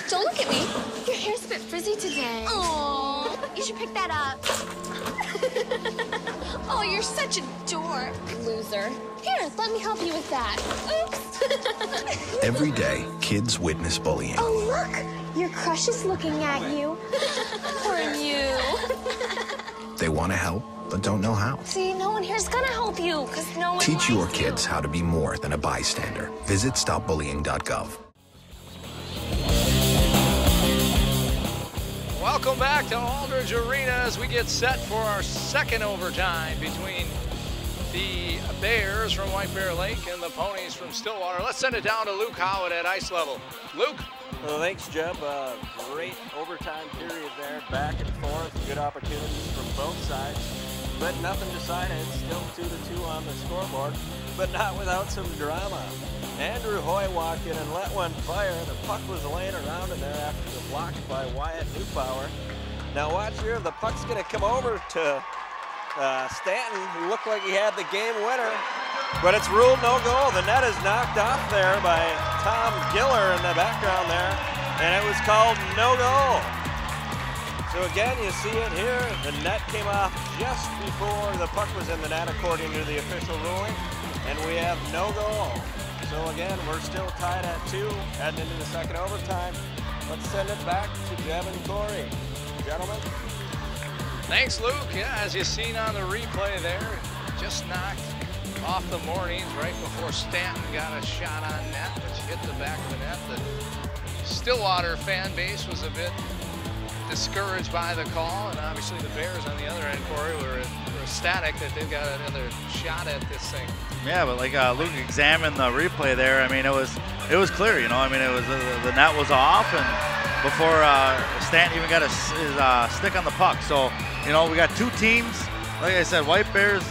Don't look at me. Your hair's a bit frizzy today. Oh, you should pick that up. Oh, you're such a dork, loser. Here, let me help you with that. Oops. Every day, kids witness bullying. Oh, look! Your crush is looking at you. Poor you. They want to help, but don't know how. See, no one here's gonna help you, because no one Teach your likes you. kids how to be more than a bystander. Visit stopbullying.gov. Welcome back to Aldridge Arena as we get set for our second overtime between the Bears from White Bear Lake and the Ponies from Stillwater. Let's send it down to Luke Howard at ice level. Luke? Well, thanks, Jeb. Great overtime period there, back and forth, good opportunities from both sides, but nothing decided. Still 2-2 on the scoreboard, but not without some drama. Andrew Hoy walked in and let one fire. The puck was laying around in there after the block by Wyatt Newpower. Now watch here, the puck's gonna come over to Stanton, who looked like he had the game winner, but it's ruled no goal. The net is knocked off there by Tom Giller in the background there, and it was called no goal. So again, you see it here, the net came off just before the puck was in the net according to the official ruling, and we have no goal. So again, we're still tied at 2, heading into the second overtime. Let's send it back to Jeb and Corey. Gentlemen. Thanks, Luke. Yeah, as you've seen on the replay there, just knocked off the Mornings right before Stanton got a shot on net, which hit the back of the net. The Stillwater fan base was a bit discouraged by the call, and obviously the Bears on the other end, Corey, were ecstatic that they've got another shot at this thing. Yeah, but like Luke examined the replay there, I mean, it was clear, you know. I mean, it was the net was off, and before Stanton even got his stick on the puck. So, you know, we got two teams. Like I said, White Bears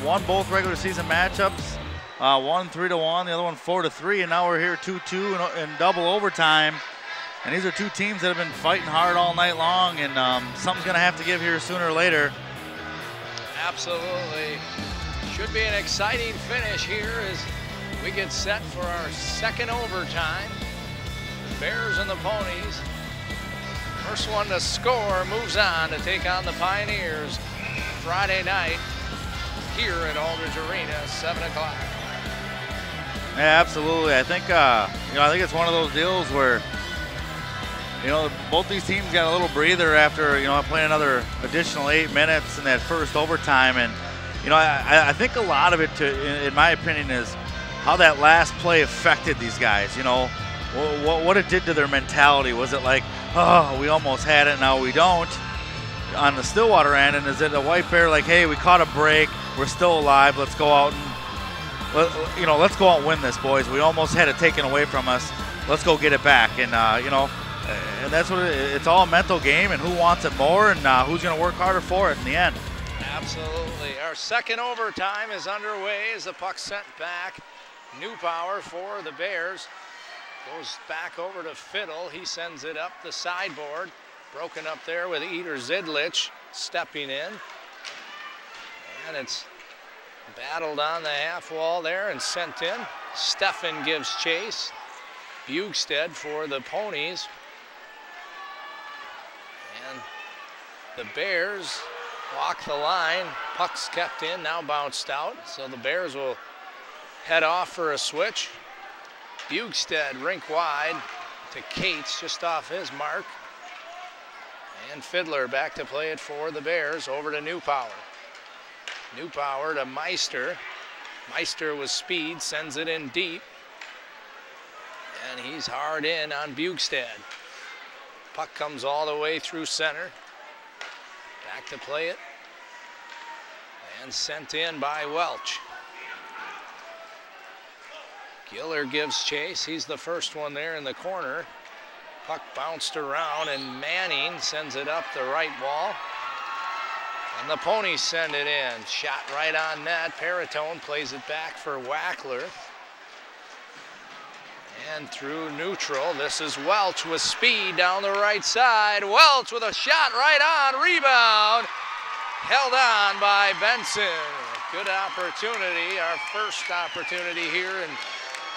won both regular season matchups. One 3-1, the other one 4-3, and now we're here 2-2 in double overtime. And these are two teams that have been fighting hard all night long, and something's going to have to give here sooner or later. Absolutely. Should be an exciting finish here as we get set for our second overtime. The Bears and the Ponies. First one to score moves on to take on the Pioneers Friday night here at Aldridge Arena, 7 o'clock. Yeah, absolutely. I think I think it's one of those deals where, you know, both these teams got a little breather after, you know, playing another additional 8 minutes in that first overtime. And, you know, I think a lot of it, in my opinion, is how that last play affected these guys. You know, what it did to their mentality. Was it like, oh, we almost had it, now we don't, on the Stillwater end? And is it a White Bear like, hey, we caught a break, we're still alive, let's go out and, let's go out and win this, boys. We almost had it taken away from us. Let's go get it back. And, you know, And that's what it's all a mental game, and who wants it more, and who's going to work harder for it in the end. Absolutely. Our second overtime is underway as the puck sent back. New power for the Bears. Goes back over to Fiddle. He sends it up the sideboard. Broken up there with Eder Zidlich stepping in. And it's battled on the half wall there and sent in. Steffen gives chase. Bugstead for the Ponies. And the Bears walk the line. Puck's kept in, now bounced out. So the Bears will head off for a switch. Bugstead rink wide to Cates, just off his mark. And Fiddler back to play it for the Bears, over to Newpower. Newpower to Meister. Meister with speed, sends it in deep. And he's hard in on Bugstead. Puck comes all the way through center. Back to play it. And sent in by Welch. Giller gives chase. He's the first one there in the corner. Puck bounced around, and Manning sends it up the right wall. And the Ponies send it in. Shot right on net. Paratone plays it back for Wackler. And through neutral, this is Welch with speed down the right side. Welch with a shot right on. Rebound. Held on by Benson. Good opportunity. Our first opportunity here in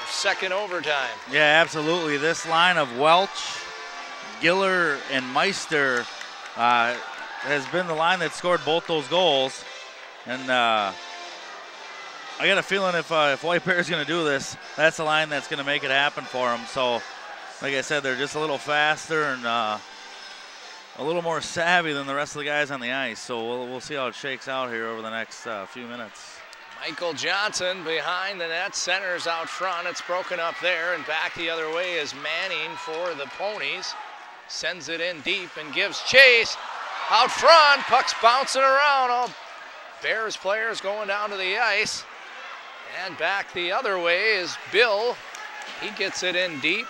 second overtime. Yeah, absolutely. This line of Welch, Giller, and Meister has been the line that scored both those goals. And I got a feeling if White Bear's going to do this, that's the line that's going to make it happen for them. So, like I said, they're just a little faster and a little more savvy than the rest of the guys on the ice. So we'll see how it shakes out here over the next few minutes. Michael Johnson behind the net, centers out front. It's broken up there, and back the other way is Manning for the Ponies. Sends it in deep and gives chase. Out front, puck's bouncing around. All Bears players going down to the ice. And back the other way is Bill. He gets it in deep.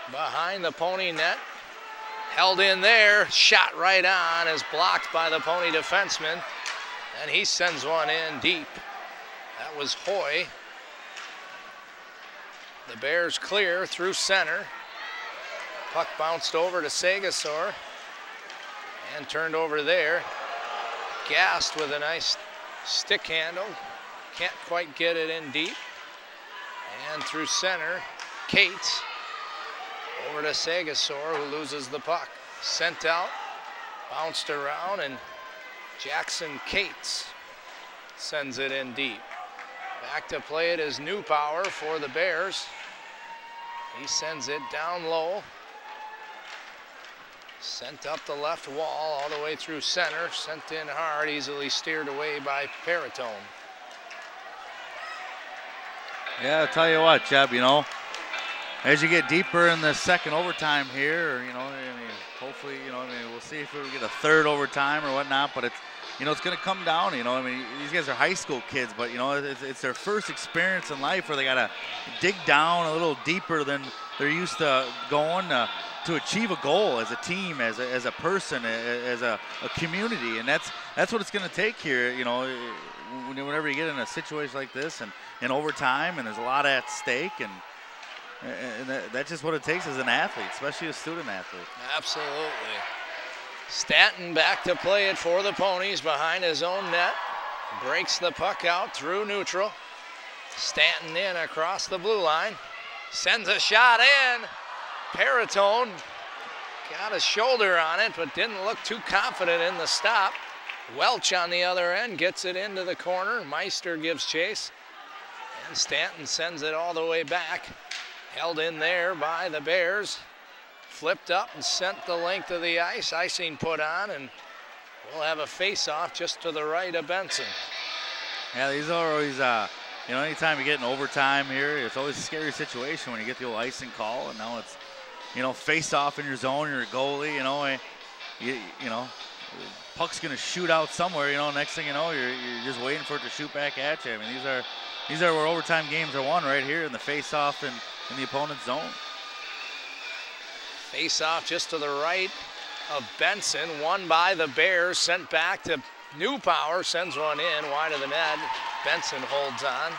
Behind the Pony net. Held in there, shot right on, is blocked by the Pony defenseman. And he sends one in deep. That was Hoy. The Bears clear through center. Puck bounced over to Sagasor and turned over there. Gast with a nice stick handle. Can't quite get it in deep. And through center, Cates over to Sagasor, who loses the puck. Sent out, bounced around, and Jackson Cates sends it in deep. Back to play it is Newpower for the Bears. He sends it down low. Sent up the left wall all the way through center. Sent in hard, easily steered away by Paratone. Yeah, I'll tell you what, Jeb, as you get deeper in the second overtime here, hopefully, we'll see if we get a third overtime or whatnot, but it's going to come down, these guys are high school kids, but, it's their first experience in life where they got to dig down a little deeper than they're used to going to achieve a goal as a team, as a person, as a community, and that's what it's going to take here, whenever you get in a situation like this and in overtime, and there's a lot at stake, and that's just what it takes as an athlete, especially a student athlete. Absolutely. Stanton back to play it for the Ponies behind his own net. Breaks the puck out through neutral. Stanton in across the blue line. Sends a shot in. Paratone got a shoulder on it, but didn't look too confident in the stop. Welch on the other end gets it into the corner. Meister gives chase. And Stanton sends it all the way back. Held in there by the Bears. Flipped up and sent the length of the ice. Icing put on, and we'll have a face-off just to the right of Benson. Yeah, these are always, anytime you get in overtime here, it's always a scary situation when you get the old icing call, and now it's, face-off in your zone, you're a goalie, puck's going to shoot out somewhere, next thing you know, you're just waiting for it to shoot back at you. I mean, these are where overtime games are won right here in the face-off and in the opponent's zone. Face off just to the right of Benson, won by the Bears, sent back to New Power, sends one in, wide of the net. Benson holds on.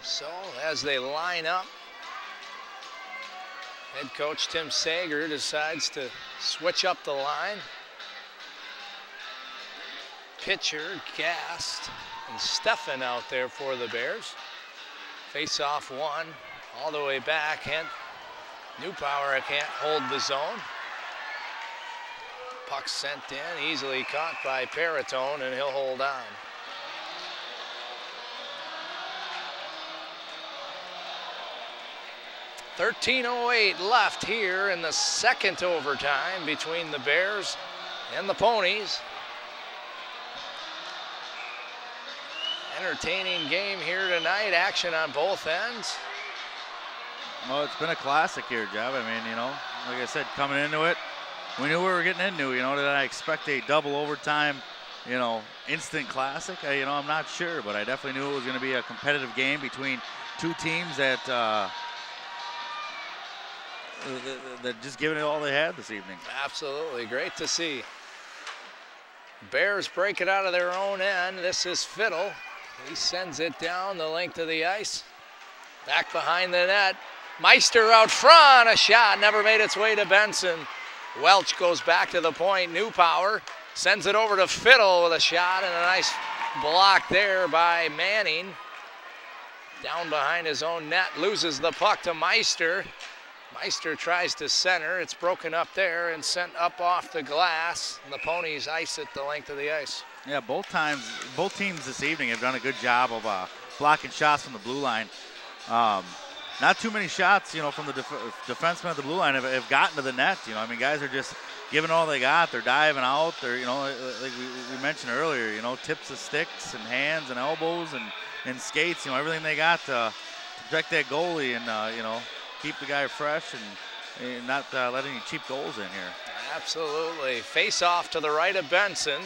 So as they line up, head coach Tim Sager decides to switch up the line. Pitcher, Gast, and Steffen out there for the Bears. Face off one, all the way back, and New Power can't hold the zone. Puck sent in, easily caught by Paratone, and he'll hold on. .13:08 left here in the second overtime between the Bears and the Ponies. Entertaining game here tonight, action on both ends. Well, it's been a classic here, Jeb. I mean, you know, like I said, coming into it, we knew we were getting into. You know, did I expect a double overtime, you know, instant classic? You know, I'm not sure, but I definitely knew it was going to be a competitive game between two teams that just giving it all they had this evening. Absolutely, great to see. Bears break it out of their own end. This is Fiddle. He sends it down the length of the ice. Back behind the net. Meister out front, a shot, never made its way to Benson. Welch goes back to the point, New Power, sends it over to Fiddle with a shot and a nice block there by Manning. Down behind his own net, loses the puck to Meister. Meister tries to center, it's broken up there and sent up off the glass, and the Ponies ice it the length of the ice. Yeah, both teams this evening have done a good job of blocking shots from the blue line. Not too many shots, you know, from the defensemen at the blue line have gotten to the net. You know, I mean, guys are just giving all they got. They're diving out. They're, you know, like we mentioned earlier, you know, tips of sticks and hands and elbows and skates. You know, everything they got to protect that goalie and you know, keep the guy fresh and not let any cheap goals in here. Absolutely. Face off to the right of Benson.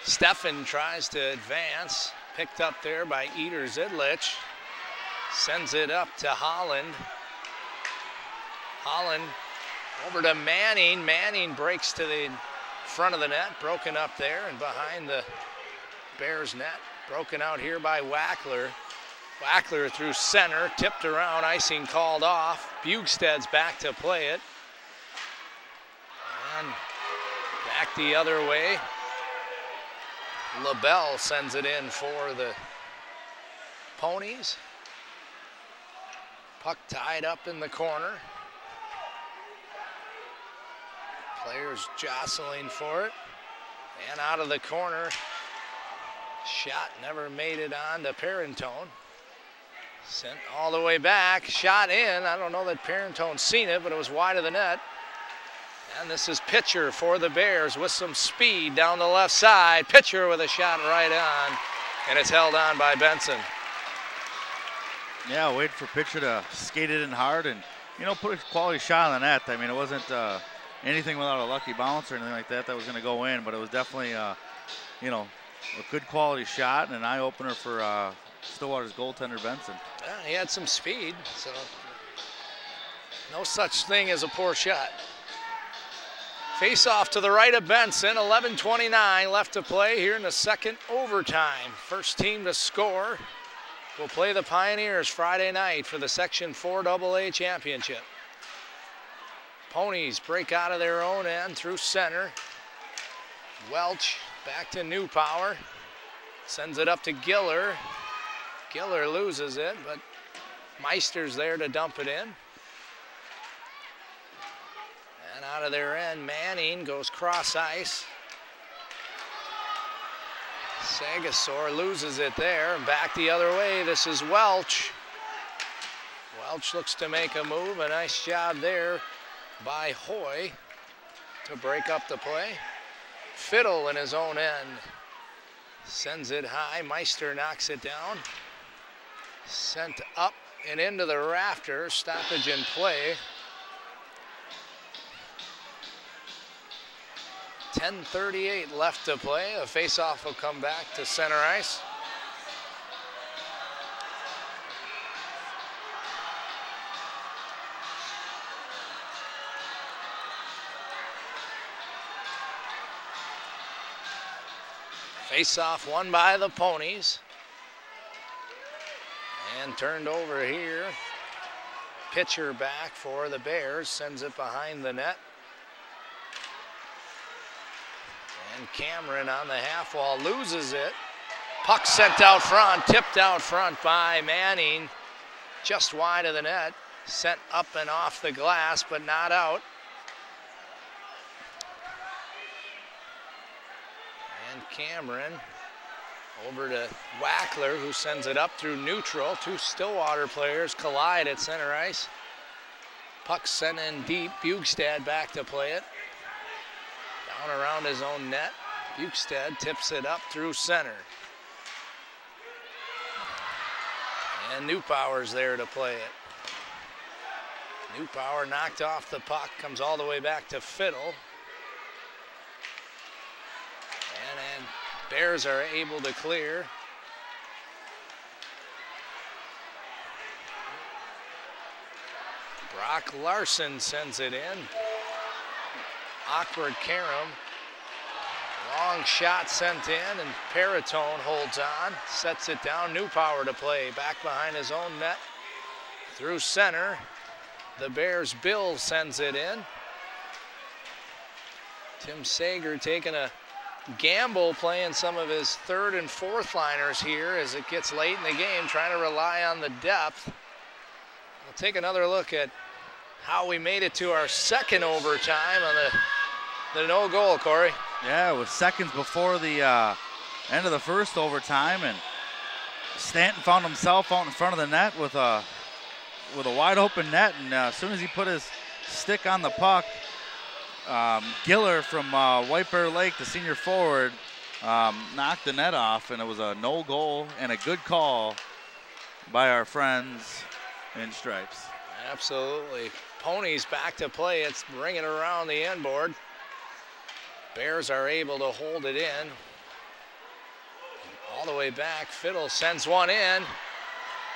Steffen tries to advance. Picked up there by Eder Zidlich. Sends it up to Holland. Holland over to Manning. Manning breaks to the front of the net. Broken up there and behind the Bears net. Broken out here by Wackler. Wackler through center, tipped around, icing called off. Bugsted's back to play it. And back the other way. LaBelle sends it in for the Ponies. Puck tied up in the corner. Players jostling for it. And out of the corner. Shot never made it on to Parentone. Sent all the way back, shot in. I don't know that Parentone's seen it, but it was wide of the net. And this is Pitcher for the Bears with some speed down the left side. Pitcher with a shot right on, and it's held on by Benson. Yeah, wait for Pitcher to skate it in hard and, you know, put a quality shot on the net. I mean, it wasn't anything without a lucky bounce or anything like that was going to go in, but it was definitely, you know, a good quality shot and an eye-opener for Stillwater's goaltender, Benson. Yeah, he had some speed, so no such thing as a poor shot. Face off to the right of Benson, 11:29 left to play here in the second overtime. First team to score will play the Pioneers Friday night for the Section 4 AA championship. Ponies break out of their own end through center. Welch back to New Power. Sends it up to Giller. Giller loses it, but Meister's there to dump it in. And out of their end, Manning goes cross ice. Sagasor loses it there, and back the other way. This is Welch. Welch looks to make a move. A nice job there by Hoy to break up the play. Fiddle in his own end. Sends it high. Meister knocks it down. Sent up and into the rafter. Stoppage in play. 10:38 left to play. A faceoff will come back to center ice. Face-off won by the Ponies. And turned over here. Pitcher back for the Bears, sends it behind the net. And Cameron on the half wall loses it. Puck sent out front, tipped out front by Manning. Just wide of the net. Sent up and off the glass, but not out. And Cameron over to Wackler, who sends it up through neutral. Two Stillwater players collide at center ice. Puck sent in deep. Bugstad back to play it. Down around his own net. Bugstad tips it up through center. And Newpower's there to play it. Newpower knocked off the puck, comes all the way back to Fiddle. And Bears are able to clear. Brock Larson sends it in. Awkward carom. Long shot sent in, and Paratone holds on, sets it down. Newpower to play, back behind his own net. Through center, the Bears' Bill sends it in. Tim Sager taking a gamble, playing some of his third and fourth liners here as it gets late in the game, trying to rely on the depth. We'll take another look at how we made it to our second overtime on the no goal, Corey. Yeah, with seconds before the end of the first overtime, and Stanton found himself out in front of the net with a wide open net, and as soon as he put his stick on the puck, Giller from White Bear Lake, the senior forward, knocked the net off, and it was a no goal and a good call by our friends in stripes. Absolutely. Ponies back to play. It's ringing around the end board. Bears are able to hold it in. All the way back, Fiddle sends one in.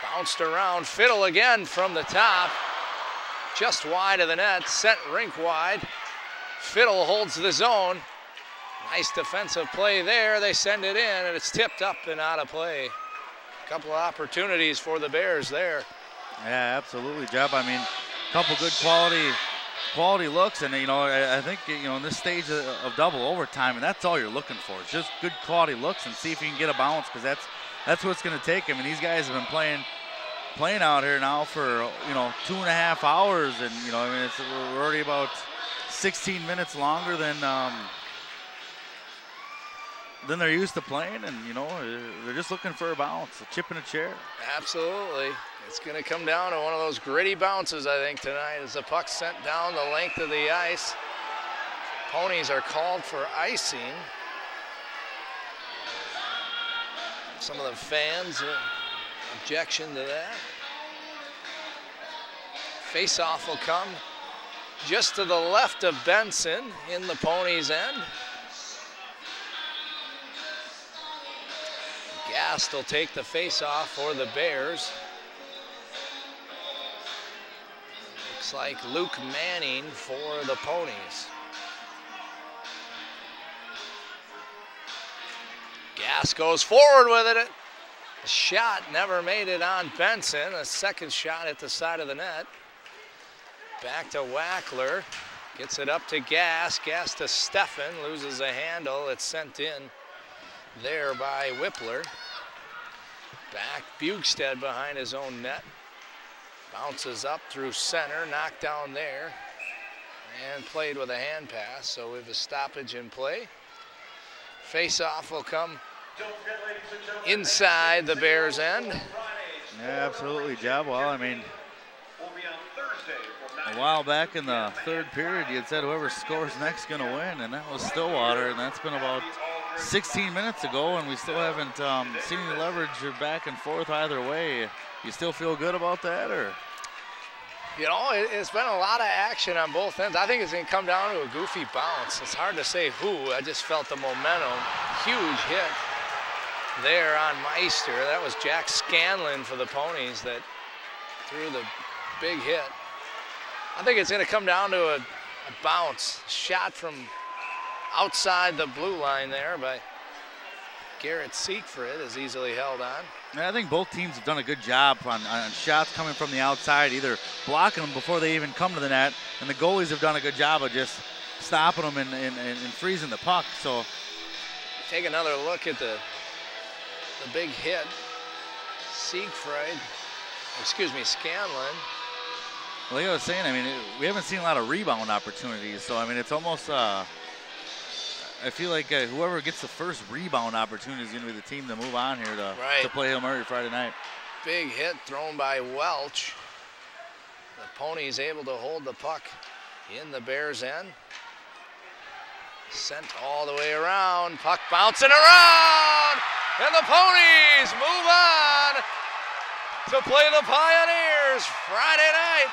Bounced around, Fiddle again from the top. Just wide of the net, sent rink wide. Fiddle holds the zone. Nice defensive play there. They send it in, and it's tipped up and out of play. A couple of opportunities for the Bears there. Yeah, absolutely, Jeb. I mean, a couple good quality looks, and I think in this stage of double overtime, and that's all you're looking for. It's just good quality looks, and see if you can get a bounce, because that's what it's going to take. I mean, these guys have been playing out here now for 2.5 hours, and we're already about 16 minutes longer than they're used to playing, and they're just looking for a bounce, a chip in a chair. Absolutely. It's going to come down to one of those gritty bounces, I think, tonight, as the puck sent down the length of the ice. Ponies are called for icing. Some of the fans objection to that. Face-off will come just to the left of Benson in the Ponies' end. Gast will take the face-off for the Bears. Looks like Luke Manning for the Ponies. Gast goes forward with it. A shot never made it on Benson. A second shot at the side of the net. Back to Wackler. Gets it up to Gast. Gast to Steffen. Loses a handle. It's sent in there by Whippler. Back, Bugstad behind his own net. Bounces up through center, knocked down there, and played with a hand pass, so we have a stoppage in play. Face-off will come inside the Bears' end. Yeah, absolutely, Job. Well, I mean, a while back in the third period, you had said whoever scores next is going to win, and that was Stillwater, and that's been about 16 minutes ago, and we still haven't seen any leverage or back and forth either way. You still feel good about that, or? It's been a lot of action on both ends. I think it's going to come down to a goofy bounce. It's hard to say who. I just felt the momentum. Huge hit there on Meister. That was Jack Scanlon for the Ponies that threw the big hit. I think it's going to come down to a bounce. Shot from outside the blue line there by Garrett Siegfried is easily held on. And I think both teams have done a good job on shots coming from the outside, either blocking them before they even come to the net, and the goalies have done a good job of just stopping them and freezing the puck. So take another look at the big hit. Siegfried, excuse me, Scanlon. Like I was saying, I mean, we haven't seen a lot of rebound opportunities, so I mean, it's almost, I feel like whoever gets the first rebound opportunity is going to be the team to move on here to play Hill Murray Friday night. Big hit thrown by Welch. The Ponies able to hold the puck in the Bears' end. Sent all the way around, puck bouncing around, and the Ponies move on to play the Pioneers Friday night.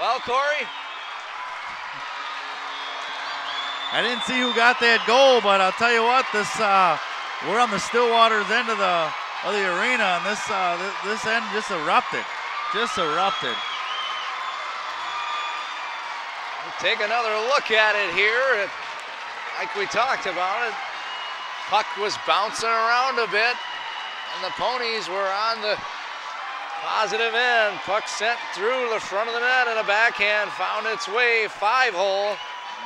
Well, Corey? I didn't see who got that goal, but I'll tell you what, this we're on the Stillwater's end of the arena, and this end just erupted. We'll take another look at it here. Like we talked about it, puck was bouncing around a bit, and the Ponies were on the positive end. Puck sent through the front of the net, and a backhand found its way 5-hole.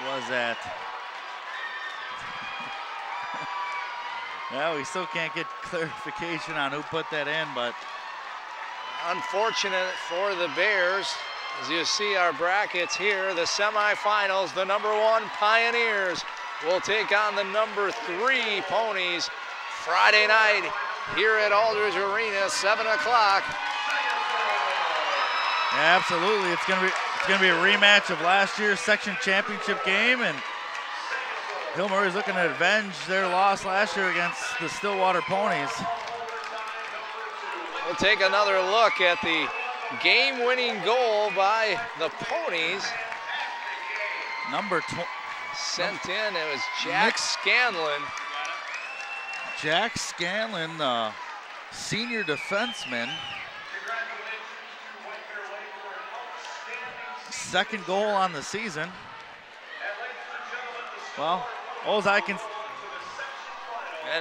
Was that? Well, we still can't get clarification on who put that in, but unfortunate for the Bears. As you see our brackets here, the semifinals, the #1 Pioneers will take on the #3 Ponies Friday night here at Aldridge Arena, 7 o'clock. Yeah, absolutely, it's gonna be a rematch of last year's section championship game, and Hill Murray's looking to avenge their loss last year against the Stillwater Ponies. We'll take another look at the game-winning goal by the Ponies. Sent in, it was Jack Scanlon. Jack Scanlon, senior defenseman. Second goal on the season. Well, and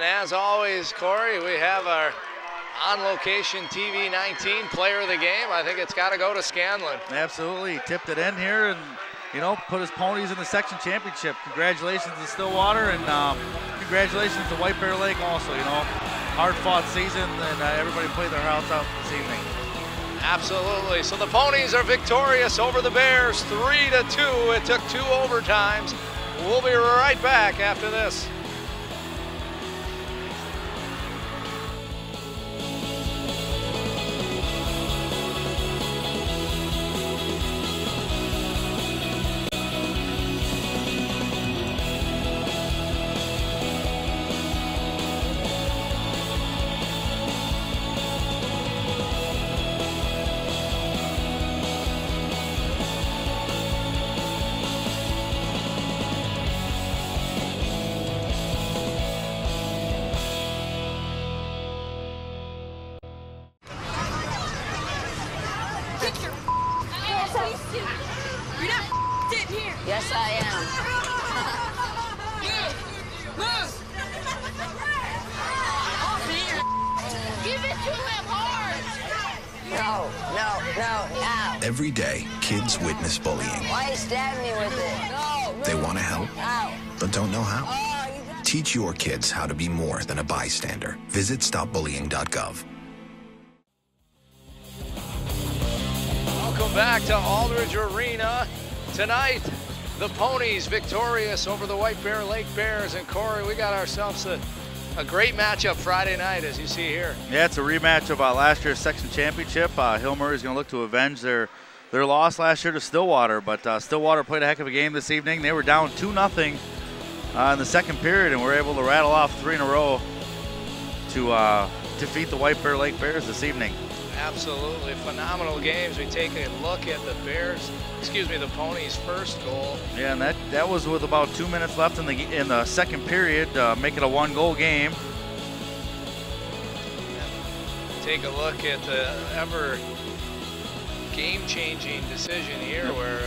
as always, Corey, we have our on-location TV 19 player of the game. I think it's got to go to Scanlon. Absolutely, he tipped it in here and, you know, put his Ponies in the section championship. Congratulations to Stillwater, and congratulations to White Bear Lake also, you know. Hard-fought season, and everybody played their hearts out this evening. Absolutely. So the Ponies are victorious over the Bears 3-2. It took 2 overtimes. We'll be right back after this. Yes, I am. Give it to him hard. No, now. Every day, kids witness bullying. Why you stab me with it? No. They want to help, Ow. but don't know how. Teach your kids how to be more than a bystander. Visit stopbullying.gov. Welcome back to Aldridge Arena. Tonight, the Ponies victorious over the White Bear Lake Bears. And Corey, we got ourselves a great matchup Friday night, as you see here. Yeah, it's a rematch of last year's section championship. Hill Murray's going to look to avenge their loss last year to Stillwater, but Stillwater played a heck of a game this evening. They were down 2-0 in the second period, and were able to rattle off 3 in a row to defeat the White Bear Lake Bears this evening. Absolutely phenomenal games. We take a look at the Ponies' first goal. Yeah, and that was with about 2 minutes left in the second period, make it a 1-goal game. Take a look at the ever game-changing decision here, where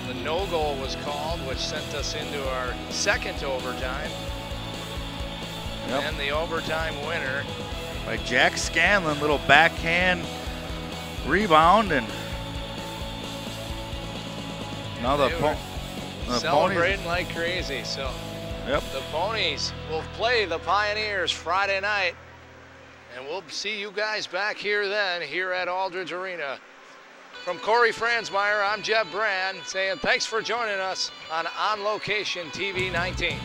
the no goal was called, which sent us into our second overtime. Yep. And the overtime winner by Jack Scanlon, little backhand rebound, and now the celebrating Ponies. like crazy. So yep. The Ponies will play the Pioneers Friday night, and we'll see you guys back here then, here at Aldridge Arena. From Corey Franzmeyer, I'm Jeb Brand, saying thanks for joining us on Location TV 19.